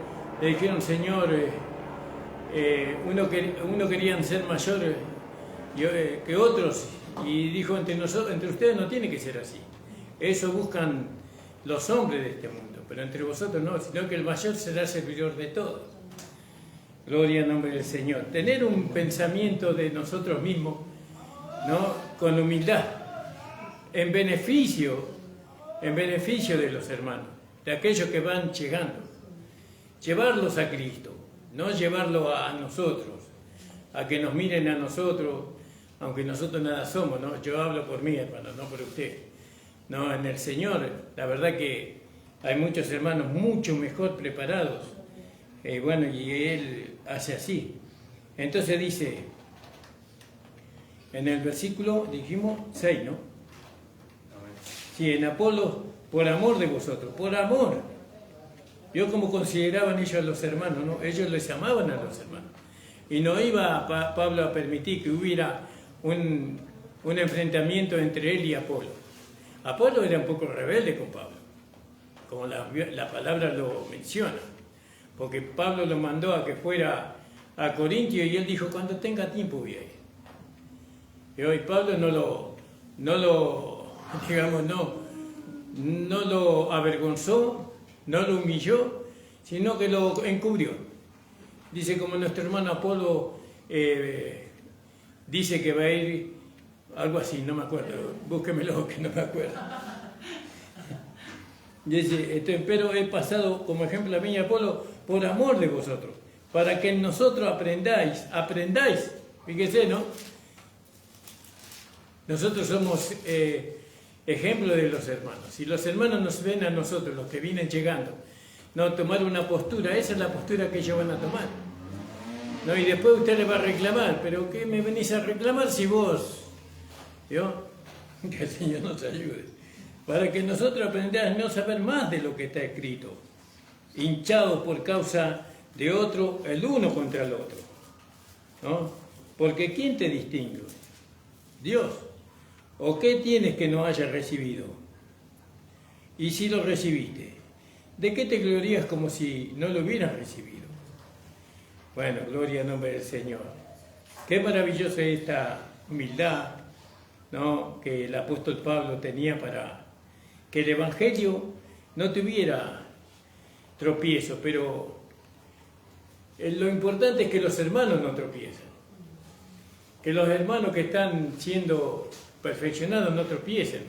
G: le dijeron, Señor, uno querían ser mayores que otros? Y dijo, entre ustedes no tiene que ser así. Eso buscan los hombres de este mundo, pero entre vosotros no, sino que el mayor será servidor de todos. Gloria al nombre del Señor. Tener un pensamiento de nosotros mismos, ¿no? Con humildad, en beneficio de los hermanos, de aquellos que van llegando. Llevarlos a Cristo, no llevarlo a nosotros, a que nos miren a nosotros, aunque nosotros nada somos, ¿no? Yo hablo por mí, hermano, no por usted. No, en el Señor, la verdad que hay muchos hermanos mucho mejor preparados. Bueno, y Él hace así. Entonces dice, en el versículo, dijimos, 6, ¿no? Sí, en Apolo, por amor de vosotros, por amor. Yo como consideraban ellos a los hermanos, ¿no? Ellos les amaban a los hermanos. Y no iba Pablo a permitir que hubiera un enfrentamiento entre él y Apolo. Apolo era un poco rebelde con Pablo, como la palabra lo menciona. Porque Pablo lo mandó a que fuera a Corintio y él dijo, cuando tenga tiempo voy a ir. Y hoy Pablo no lo avergonzó, no lo humilló, sino que lo encubrió. Dice, como nuestro hermano Apolo dice que va a ir, algo así, no me acuerdo, búsquemelo que no me acuerdo. Dice, pero he pasado como ejemplo a mí y Apolo por amor de vosotros, para que en nosotros aprendáis, fíjese, ¿no? Nosotros somos ejemplo de los hermanos. Si los hermanos nos ven a nosotros, los que vienen llegando, no tomar una postura, esa es la postura que ellos van a tomar. ¿No? Y después usted le va a reclamar, pero ¿qué me venís a reclamar si vos? ¿Yo? Que el Señor nos ayude. Para que nosotros aprendamos a no saber más de lo que está escrito, hinchados por causa de otro, el uno contra el otro, ¿no? Porque ¿quién te distingue? Dios. ¿O qué tienes que no hayas recibido? Y si lo recibiste, ¿de qué te glorías como si no lo hubieras recibido? Bueno, gloria al nombre del Señor. Qué maravillosa es esta humildad, ¿no? Que el apóstol Pablo tenía para que el Evangelio no tuviera tropiezo, pero lo importante es que los hermanos no tropiecen, que los hermanos que están siendo perfeccionados no tropiecen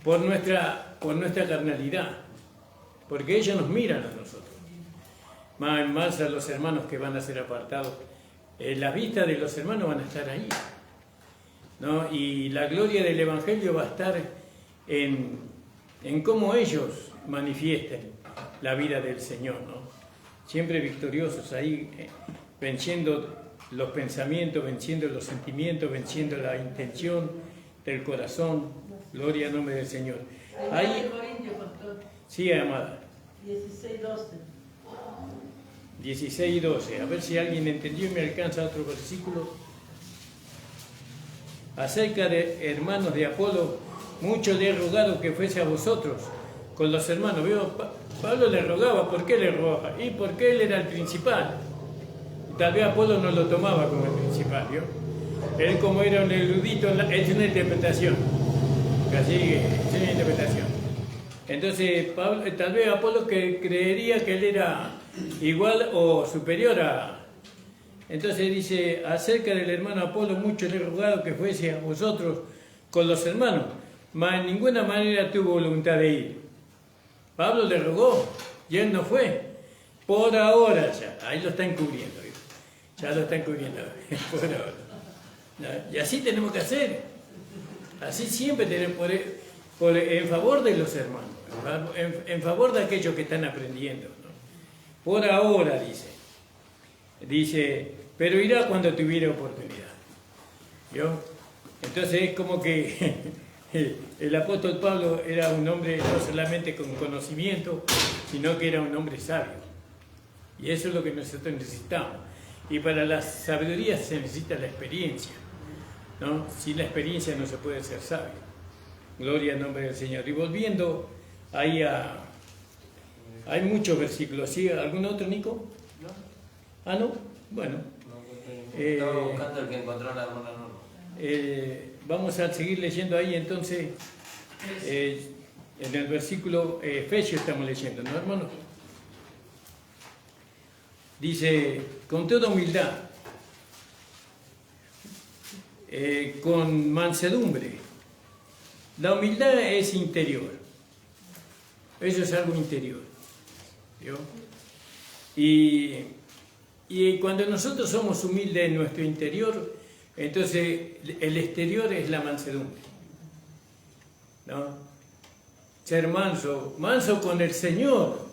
G: por nuestra carnalidad, porque ellos nos miran a nosotros, más a los hermanos que van a ser apartados. La vista de los hermanos van a estar ahí, ¿no? Y la gloria del Evangelio va a estar en cómo ellos manifiesten la vida del Señor, ¿no? Siempre victoriosos ahí venciendo los pensamientos, venciendo los sentimientos, venciendo la intención del corazón. Gloria al nombre del Señor. Ahí, sí, amada. 16 y 12. A ver si alguien entendió y me alcanza otro versículo. Acerca de hermanos de Apolo, mucho le he rogado que fuese a vosotros con los hermanos. Veo, Pablo le rogaba. ¿Por qué le rogaba? Y porque él era el principal. Tal vez Apolo no lo tomaba como el principal, ¿vio? Él, como era un erudito, es una interpretación. Casi es una interpretación. Entonces, Pablo, tal vez Apolo que creería que él era igual o superior a... Entonces dice, acerca del hermano Apolo, mucho le he rogado que fuese a vosotros con los hermanos, mas en ninguna manera tuvo voluntad de ir. Pablo le rogó y él no fue. Por ahora ya, ahí lo están cubriendo. Ya lo están cubriendo por ahora. Y así tenemos que hacer. Así siempre tenemos en favor de los hermanos, en favor de aquellos que están aprendiendo, ¿no? Por ahora, dice, pero irá cuando tuviera oportunidad. ¿Yo? Entonces es como que el apóstol Pablo era un hombre no solamente con conocimiento, sino que era un hombre sabio. Y eso es lo que nosotros necesitamos. Y para la sabiduría se necesita la experiencia, ¿no? Sin la experiencia no se puede ser sabio. Gloria al nombre del Señor. Y volviendo ahí hay muchos versículos. ¿Sí? ¿Algún otro, Nico?
B: No.
G: Ah, ¿no? Bueno.
B: Estaba buscando el que encontró la hermana Norma.
G: Vamos a seguir leyendo ahí entonces. En el versículo Efesios estamos leyendo, ¿no, hermano? Dice, con toda humildad, con mansedumbre. La humildad es interior. Eso es algo interior. ¿Vio? Y cuando nosotros somos humildes en nuestro interior, entonces el exterior es la mansedumbre, ¿no? Ser manso con el Señor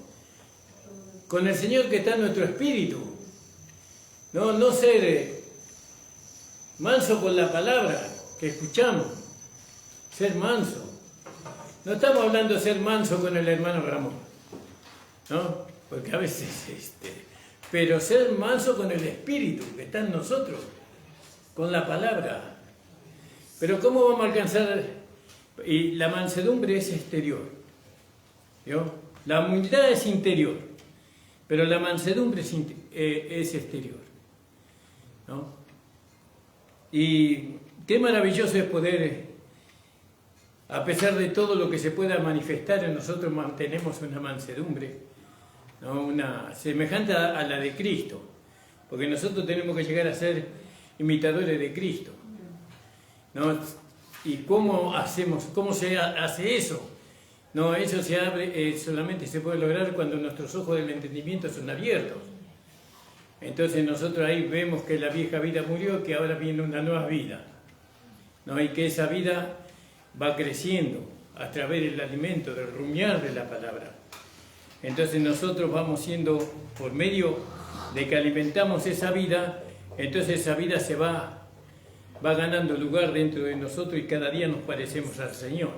G: que está en nuestro espíritu. No ser manso con la palabra que escuchamos, ser manso. No estamos hablando de ser manso con el hermano Ramón, ¿no? Porque a veces, pero ser manso con el espíritu que está en nosotros, con la palabra. Pero ¿cómo vamos a alcanzar? Y la mansedumbre es exterior, ¿vio? La humildad es interior, pero la mansedumbre es exterior, ¿no? Y qué maravilloso es poder, a pesar de todo lo que se pueda manifestar en nosotros, mantenemos una mansedumbre, ¿no? Una semejante a la de Cristo, porque nosotros tenemos que llegar a ser imitadores de Cristo, ¿no? ¿Y cómo se hace eso? No, eso se abre, solamente se puede lograr cuando nuestros ojos del entendimiento son abiertos. Entonces nosotros ahí vemos que la vieja vida murió, que ahora viene una nueva vida, ¿no? Y que esa vida va creciendo a través del alimento, del rumiar de la palabra. Entonces nosotros vamos siendo, por medio de que alimentamos esa vida, entonces esa vida se va ganando lugar dentro de nosotros y cada día nos parecemos al Señor.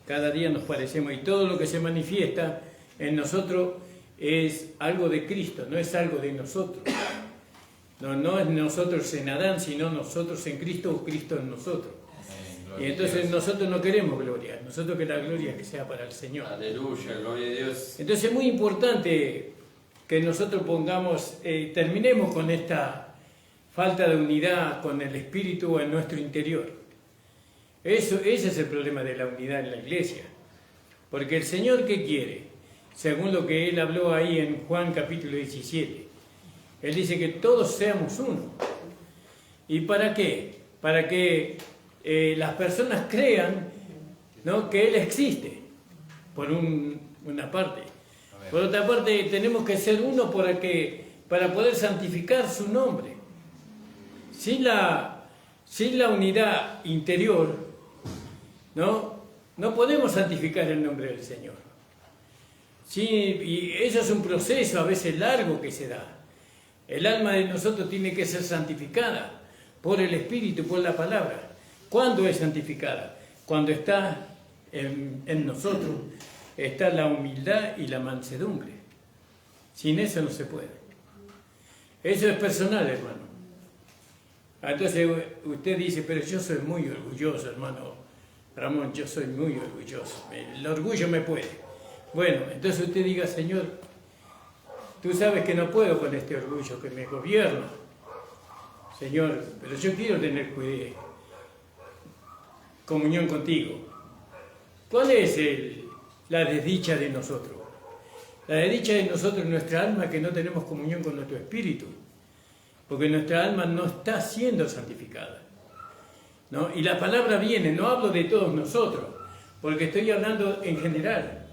G: Cada día nos parecemos y todo lo que se manifiesta en nosotros es algo de Cristo, no es algo de nosotros. No es nosotros en Adán, sino nosotros en Cristo o Cristo en nosotros. Y entonces nosotros no queremos gloria, nosotros que la gloria que sea para el Señor.
B: Aleluya, gloria a Dios.
G: Entonces es muy importante que nosotros terminemos con esta falta de unidad con el Espíritu en nuestro interior. Ese es el problema de la unidad en la iglesia. Porque el Señor, ¿qué quiere? Según lo que Él habló ahí en Juan capítulo 17. Él dice que todos seamos uno. ¿Y para qué? Para que las personas crean, ¿no?, que Él existe, por una parte. Por otra parte, tenemos que ser uno para poder santificar su nombre. Sin la unidad interior, no podemos santificar el nombre del Señor. Sí, y eso es un proceso a veces largo que se da. El alma de nosotros tiene que ser santificada por el Espíritu, por la palabra. ¿Cuándo es santificada? Cuando está en nosotros, está la humildad y la mansedumbre. Sin eso no se puede. Eso es personal, hermano. Entonces usted dice, pero yo soy muy orgulloso, hermano Ramón, yo soy muy orgulloso. El orgullo me puede. Bueno, entonces usted diga, Señor, tú sabes que no puedo con este orgullo que me gobierna. Señor, pero yo quiero tener comunión contigo. ¿Cuál es la desdicha de nosotros? La desdicha de nosotros es nuestra alma, que no tenemos comunión con nuestro espíritu, porque nuestra alma no está siendo santificada, ¿no? Y la palabra viene, no hablo de todos nosotros, porque estoy hablando en general,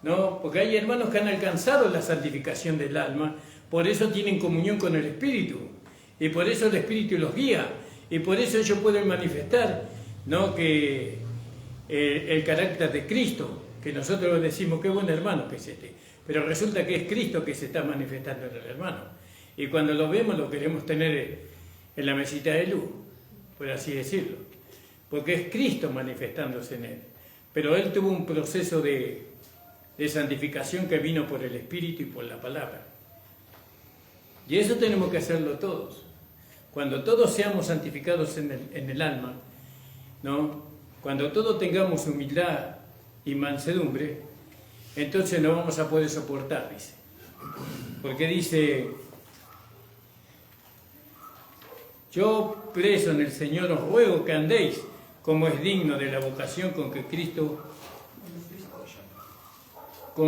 G: ¿no? Porque hay hermanos que han alcanzado la santificación del alma, por eso tienen comunión con el espíritu, y por eso el espíritu los guía, y por eso ellos pueden manifestar, ¿no?, que el carácter de Cristo, que nosotros decimos qué buen hermano que es este, pero resulta que es Cristo que se está manifestando en el hermano, y cuando lo vemos lo queremos tener en la mesita de luz, por así decirlo, porque es Cristo manifestándose en él, pero él tuvo un proceso de santificación que vino por el Espíritu y por la palabra, y eso tenemos que hacerlo todos. Cuando todos seamos santificados en el alma, ¿no?, cuando todos tengamos humildad y mansedumbre, entonces no vamos a poder soportar, dice. Porque dice, yo preso en el Señor os ruego que andéis como es digno de la vocación con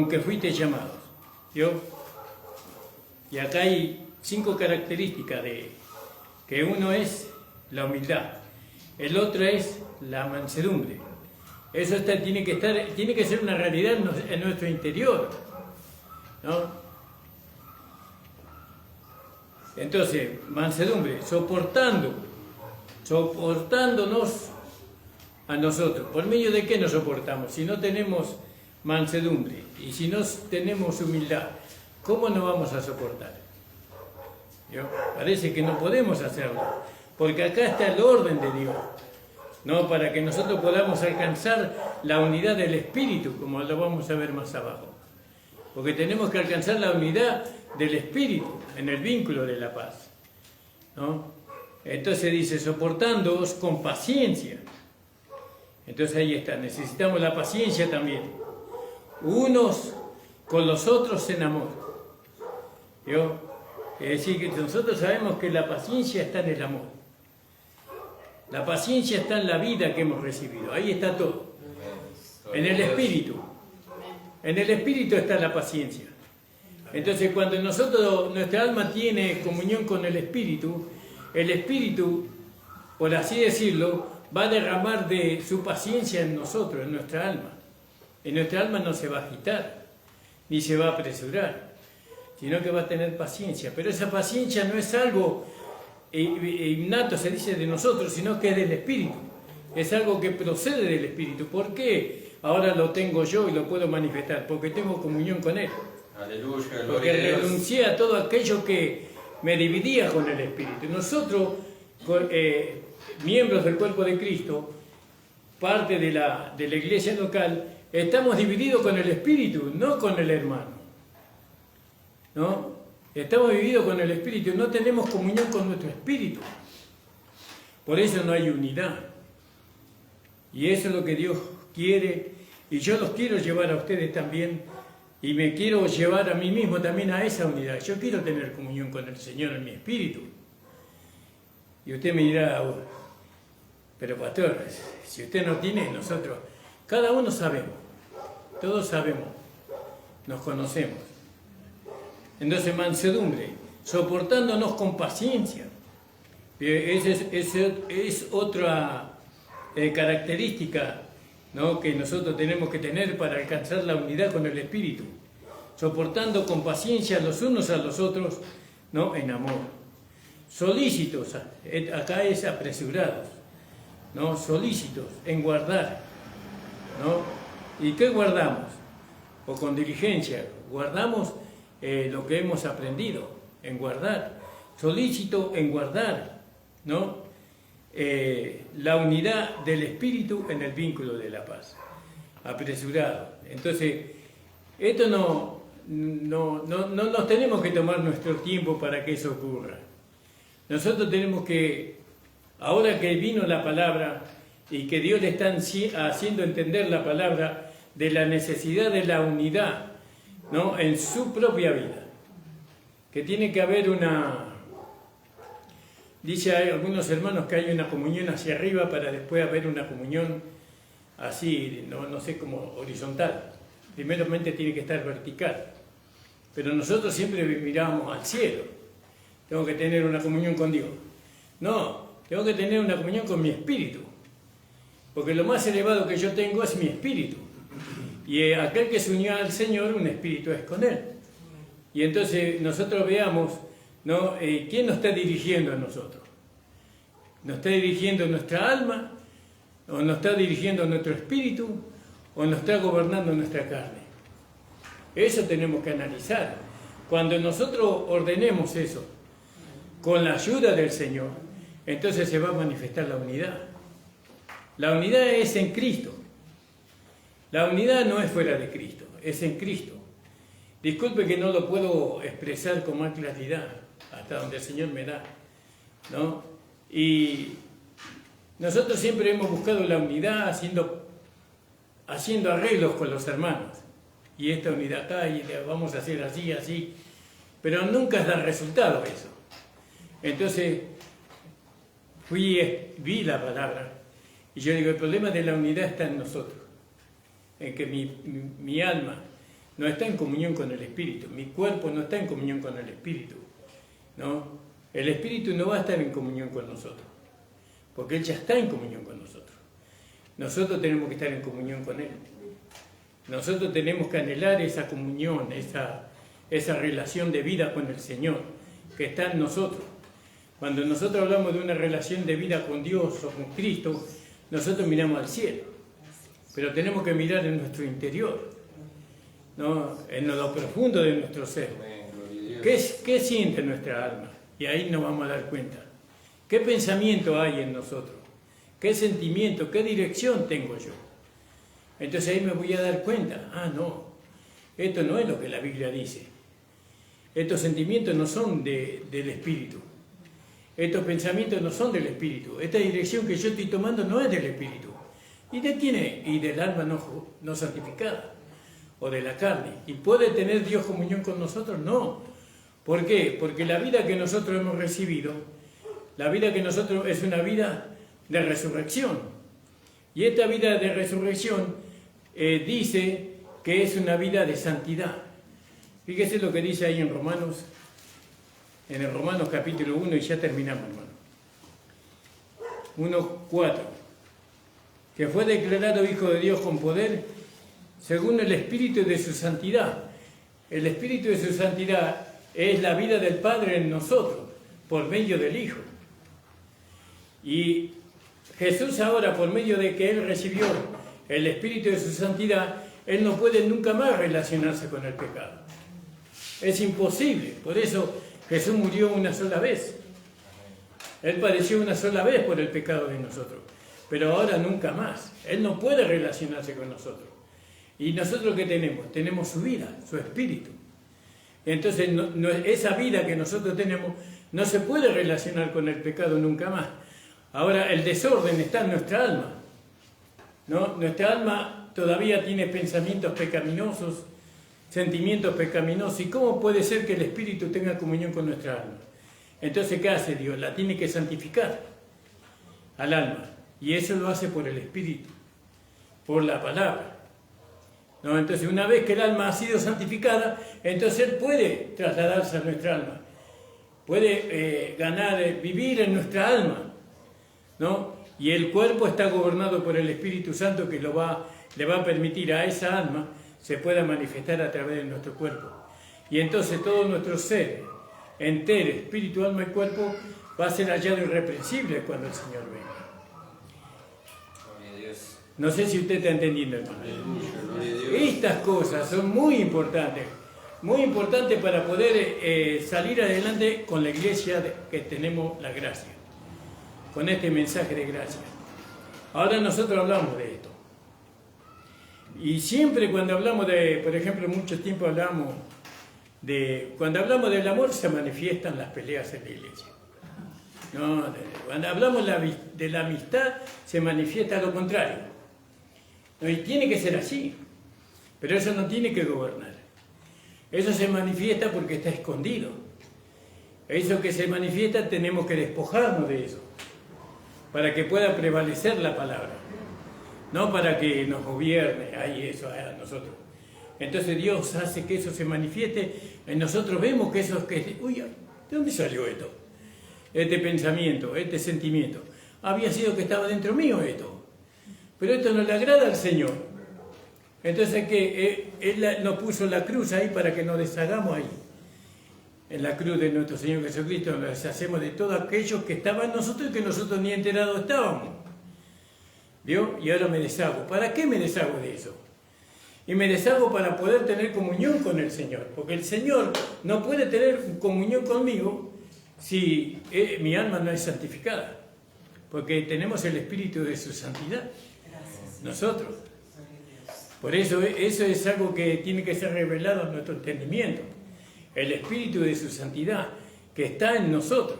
G: que fuiste llamados. ¿Yo? Y acá hay 5 características que uno es la humildad, el otro es la mansedumbre. Eso tiene que ser una realidad en nuestro interior, ¿no? Entonces, mansedumbre, soportándonos a nosotros. ¿Por medio de qué nos soportamos? Si no tenemos mansedumbre y si no tenemos humildad, ¿cómo nos vamos a soportar? Parece que no podemos hacerlo, porque acá está el orden de Dios, ¿no?, para que nosotros podamos alcanzar la unidad del Espíritu, como lo vamos a ver más abajo. Porque tenemos que alcanzar la unidad del Espíritu en el vínculo de la paz, ¿no? Entonces dice, soportándoos con paciencia. Entonces ahí está, necesitamos la paciencia también. Unos con los otros en amor. Es decir, que nosotros sabemos que la paciencia está en el amor. La paciencia está en la vida que hemos recibido. Ahí está todo. En el Espíritu. En el Espíritu está la paciencia. Entonces, cuando nuestra alma tiene comunión con el Espíritu, por así decirlo, va a derramar de su paciencia en nosotros, en nuestra alma. En nuestra alma no se va a agitar, ni se va a apresurar, sino que va a tener paciencia. Pero esa paciencia no es algo innato, se dice, de nosotros, sino que es del Espíritu. Es algo que procede del Espíritu. ¿Por qué ahora lo tengo yo y lo puedo manifestar? Porque tengo comunión con Él.
B: Aleluya,
G: porque renuncié a todo aquello que me dividía con el Espíritu. Nosotros, miembros del cuerpo de Cristo, parte de la iglesia local, estamos divididos con el Espíritu, no con el hermano, ¿no? Estamos divididos con el Espíritu, no tenemos comunión con nuestro Espíritu. Por eso no hay unidad. Y eso es lo que Dios quiere, y yo los quiero llevar a ustedes también, y me quiero llevar a mí mismo también a esa unidad. Yo quiero tener comunión con el Señor en mi espíritu. Y usted me dirá, pero pastor, si usted no tiene, nosotros, cada uno sabemos, todos sabemos, nos conocemos. Entonces, mansedumbre, soportándonos con paciencia. Esa es otra característica, ¿no?, que nosotros tenemos que tener para alcanzar la unidad con el Espíritu. Soportando con paciencia los unos a los otros, ¿no?, en amor. Solícitos, acá es apresurados, ¿no?, solícitos en guardar, ¿no? ¿Y qué guardamos? O con diligencia, guardamos lo que hemos aprendido, en guardar, solícito en guardar, ¿no? La unidad del espíritu en el vínculo de la paz, apresurado. Entonces, esto no nos tenemos que tomar nuestro tiempo para que eso ocurra. Nosotros tenemos que, ahora que vino la palabra y que Dios le está haciendo entender la palabra de la necesidad de la unidad, ¿no? En su propia vida, que tiene que haber dice hay algunos hermanos que hay una comunión hacia arriba para después haber una comunión así, no sé, como horizontal. Primeramente tiene que estar vertical. Pero nosotros siempre miramos al cielo. Tengo que tener una comunión con Dios. No, tengo que tener una comunión con mi espíritu. Porque lo más elevado que yo tengo es mi espíritu. Y aquel que se unió al Señor, un espíritu es con Él. Y entonces nosotros veamos, ¿no? ¿Quién nos está dirigiendo a nosotros? ¿Nos está dirigiendo nuestra alma? ¿O nos está dirigiendo nuestro espíritu? ¿O nos está gobernando nuestra carne? Eso tenemos que analizar. Cuando nosotros ordenemos eso, con la ayuda del Señor, entonces se va a manifestar la unidad. La unidad es en Cristo. La unidad no es fuera de Cristo, es en Cristo. Disculpe que no lo puedo expresar con más claridad, hasta donde el Señor me da, ¿no? Y nosotros siempre hemos buscado la unidad haciendo arreglos con los hermanos. Y esta unidad acá, y vamos a hacer así, así. Pero nunca da resultado eso. Entonces, vi la palabra, y yo digo, el problema de la unidad está en nosotros. En que mi alma no está en comunión con el Espíritu, mi cuerpo no está en comunión con el Espíritu, ¿no? El Espíritu no va a estar en comunión con nosotros, porque Él ya está en comunión con nosotros. Nosotros tenemos que estar en comunión con Él. Nosotros tenemos que anhelar esa comunión, esa relación de vida con el Señor, que está en nosotros. Cuando nosotros hablamos de una relación de vida con Dios o con Cristo, nosotros miramos al cielo. Pero tenemos que mirar en nuestro interior, ¿no? En lo profundo de nuestro ser. ¿Qué siente nuestra alma? Y ahí nos vamos a dar cuenta. ¿Qué pensamiento hay en nosotros? ¿Qué sentimiento? ¿Qué dirección tengo yo? Entonces ahí me voy a dar cuenta. Ah, no, esto no es lo que la Biblia dice. Estos sentimientos no son del Espíritu. Estos pensamientos no son del Espíritu. Esta dirección que yo estoy tomando no es del Espíritu. ¿Y de quién es? Y del alma no santificada, o de la carne. ¿Y puede tener Dios comunión con nosotros? No. ¿Por qué? Porque la vida que nosotros hemos recibido, la vida que nosotros es una vida de resurrección. Y esta vida de resurrección dice que es una vida de santidad. Fíjese lo que dice ahí en el Romanos capítulo 1, y ya terminamos, hermano. 1:4. Que fue declarado Hijo de Dios con poder, según el Espíritu de su santidad. El Espíritu de su santidad es la vida del Padre en nosotros, por medio del Hijo. Y Jesús ahora, por medio de que Él recibió el Espíritu de su santidad, Él no puede nunca más relacionarse con el pecado. Es imposible. Por eso Jesús murió una sola vez. Él padeció una sola vez por el pecado de nosotros. Pero ahora nunca más. Él no puede relacionarse con nosotros. ¿Y nosotros qué tenemos? Tenemos su vida, su espíritu. Entonces esa vida que nosotros tenemos no se puede relacionar con el pecado nunca más. Ahora el desorden está en nuestra alma, ¿no? Nuestra alma todavía tiene pensamientos pecaminosos, sentimientos pecaminosos. ¿Y cómo puede ser que el espíritu tenga comunión con nuestra alma? Entonces, ¿qué hace Dios? La tiene que santificar al alma. Y eso lo hace por el Espíritu, por la palabra, ¿no? Entonces, una vez que el alma ha sido santificada, entonces Él puede trasladarse a nuestra alma, puede vivir en nuestra alma, ¿no? Y el cuerpo está gobernado por el Espíritu Santo, que le va a permitir a esa alma se pueda manifestar a través de nuestro cuerpo. Y entonces todo nuestro ser entero, espíritu, alma y cuerpo, va a ser hallado irreprensible cuando el Señor venga. No sé si usted está entendiendo, hermano. Estas cosas son muy importantes. muy importante para poder salir adelante con la iglesia que tenemos la gracia, con este mensaje de gracia. Ahora nosotros hablamos de esto. Y siempre cuando hablamos de, por ejemplo, mucho tiempo hablamos de, cuando hablamos del amor se manifiestan las peleas en la iglesia. No, cuando hablamos de la amistad se manifiesta lo contrario. No, y tiene que ser así, pero eso no tiene que gobernar. Eso se manifiesta porque está escondido. Eso que se manifiesta tenemos que despojarnos de eso, para que pueda prevalecer la palabra, no para que nos gobierne ahí eso a nosotros. Entonces Dios hace que eso se manifieste, en nosotros vemos que eso es que, uy, ¿de dónde salió esto? Este pensamiento, este sentimiento. Había sido que estaba dentro mío esto, pero esto no le agrada al Señor. Entonces que Él nos puso la cruz ahí para que nos deshagamos ahí. En la cruz de nuestro Señor Jesucristo nos deshacemos de todo aquello que estaba en nosotros y que nosotros ni enterados estábamos. ¿Vio? Y ahora me deshago. ¿Para qué me deshago de eso? Y me deshago para poder tener comunión con el Señor. Porque el Señor no puede tener comunión conmigo si mi alma no es santificada. Porque tenemos el Espíritu de su santidad. Nosotros. Por eso es algo que tiene que ser revelado en nuestro entendimiento. El Espíritu de su santidad que está en nosotros.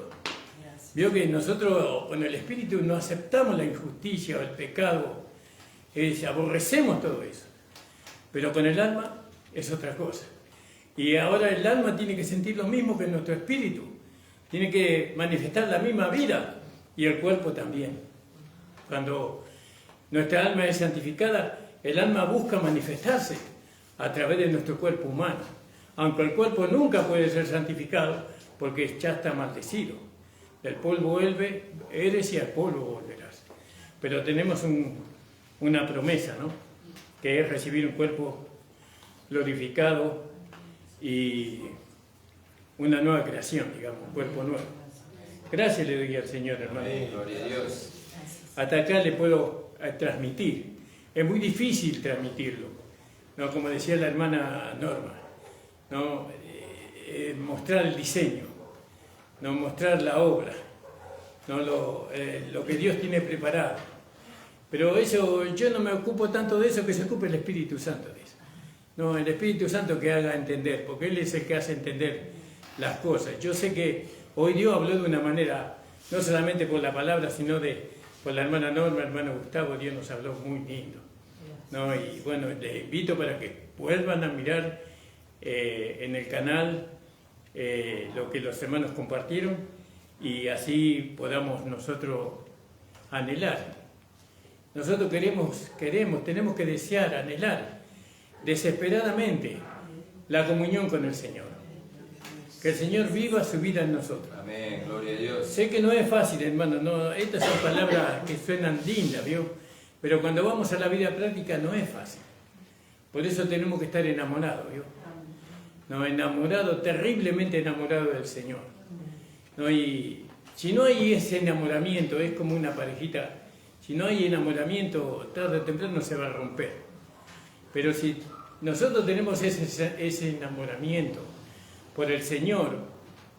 G: Vio que nosotros con el Espíritu no aceptamos la injusticia o el pecado, aborrecemos todo eso. Pero con el alma es otra cosa. Y ahora el alma tiene que sentir lo mismo que nuestro espíritu. Tiene que manifestar la misma vida y el cuerpo también. Cuando nuestra alma es santificada, el alma busca manifestarse a través de nuestro cuerpo humano. Aunque el cuerpo nunca puede ser santificado porque ya está maldecido. Del polvo eres y al polvo volverás. Pero tenemos una promesa, ¿no? Que es recibir un cuerpo glorificado y una nueva creación, digamos, un cuerpo nuevo. Gracias le doy al Señor, hermano.
B: Gloria a Dios.
G: Hasta acá le puedo transmitir. Es muy difícil transmitirlo, ¿no? Como decía la hermana Norma, ¿no? Mostrar el diseño, ¿no? Mostrar la obra, ¿no? Lo que Dios tiene preparado. Pero eso, yo no me ocupo tanto de eso, que se ocupe el Espíritu Santo de eso. No, el Espíritu Santo que haga entender, porque Él es el que hace entender las cosas. Yo sé que hoy Dios habló de una manera, no solamente por la palabra, sino por la hermana Norma, el hermano Gustavo, Dios nos habló muy lindo, ¿no? Y bueno, les invito para que vuelvan a mirar en el canal lo que los hermanos compartieron y así podamos nosotros anhelar. Nosotros tenemos que desear, anhelar desesperadamente la comunión con el Señor. Que el Señor viva su vida en nosotros.
B: Amén, gloria a Dios.
G: Sé que no es fácil, hermano, no, estas son palabras que suenan lindas, ¿vio? Pero cuando vamos a la vida práctica no es fácil. Por eso tenemos que estar enamorados, ¿vio? No, enamorados, terriblemente enamorados del Señor. ¿No? Y si no hay ese enamoramiento, es como una parejita. Si no hay enamoramiento, tarde o temprano se va a romper. Pero si nosotros tenemos ese enamoramiento por el Señor,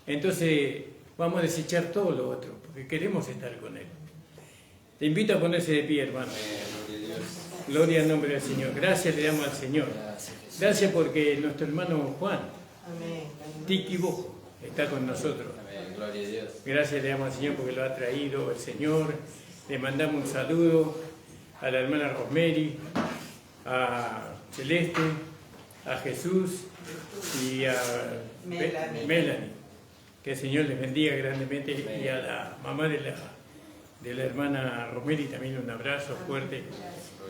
G: entonces vamos a desechar todo lo otro, porque queremos estar con Él. Te invito a ponerse de pie, hermano. Gloria al nombre del Señor. Gracias le damos al Señor. Gracias porque nuestro hermano Juan, Tiki Bojo, está con nosotros.
B: Amén, gloria a Dios.
G: Gracias le damos al Señor porque lo ha traído el Señor. Le mandamos un saludo a la hermana Rosemary, a Celeste, a Jesús y a Melanie. Que el Señor les bendiga grandemente. Y a la mamá de la hermana Rosemary también un abrazo fuerte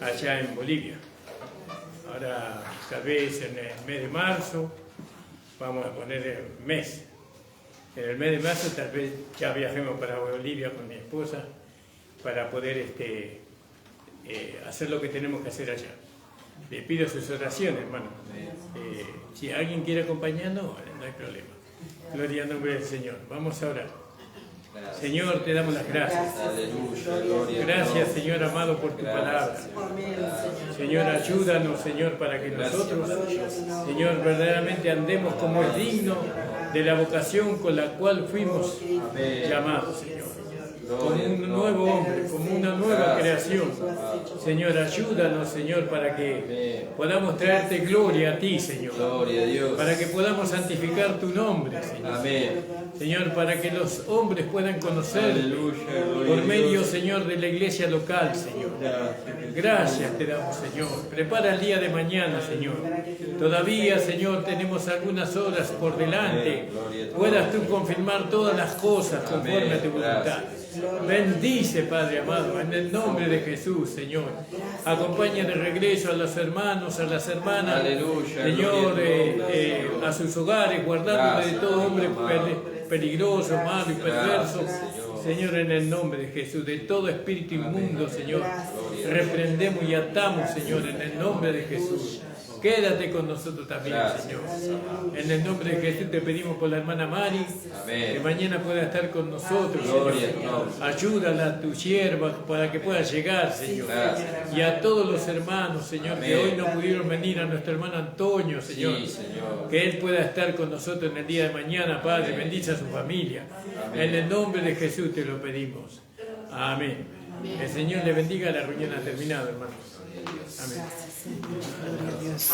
G: allá en Bolivia. Ahora, tal vez en el mes de marzo, vamos a poner el mes. En el mes de marzo tal vez ya viajemos para Bolivia con mi esposa para poder hacer lo que tenemos que hacer allá. Les pido sus oraciones, hermano. Si alguien quiere acompañarnos, no hay problema. Gloria al nombre del Señor. Vamos a orar. Señor, te damos las gracias.
B: Aleluya, gloria.
G: Gracias, Señor amado, por tu palabra. Señor, ayúdanos, Señor, para que nosotros, Señor, verdaderamente andemos como es digno de la vocación con la cual fuimos llamados, Señor. Como un nuevo hombre, como una nueva creación. Señor, ayúdanos, Señor, para que podamos traerte gloria a ti, Señor.
B: Gloria a Dios.
G: Para que podamos santificar tu nombre, Señor.
B: Amén.
G: Señor, para que los hombres puedan conocer
B: Aleluya,
G: por medio, Señor, de la iglesia local, Señor. Gracias te damos, Señor. Prepara el día de mañana, Señor. Todavía, Señor, tenemos algunas horas por delante. Puedas tú confirmar todas las cosas conforme a tu voluntad. Bendice, Padre amado, en el nombre de Jesús, Señor. Acompaña de regreso a los hermanos, a las hermanas,
B: Aleluya,
G: Señor,
B: gloria,
G: a sus hogares, guardándole de todo hombre peligroso, malo y perverso. Señor, en el nombre de Jesús, de todo espíritu inmundo, Señor, reprendemos y atamos, Señor, en el nombre de Jesús. Quédate con nosotros también, Señor. En el nombre de Jesús te pedimos por la hermana Mari, que mañana pueda estar con nosotros, Señor. Ayúdala a tu sierva para que pueda llegar, Señor. Y a todos los hermanos, Señor, que hoy no pudieron venir, a nuestro hermano Antonio, Señor. Que él pueda estar con nosotros en el día de mañana, Padre. Bendice a su familia. En el nombre de Jesús te lo pedimos. Amén. El Señor le bendiga. La reunión ha terminado, hermanos. Amén.
D: Gloria a Dios.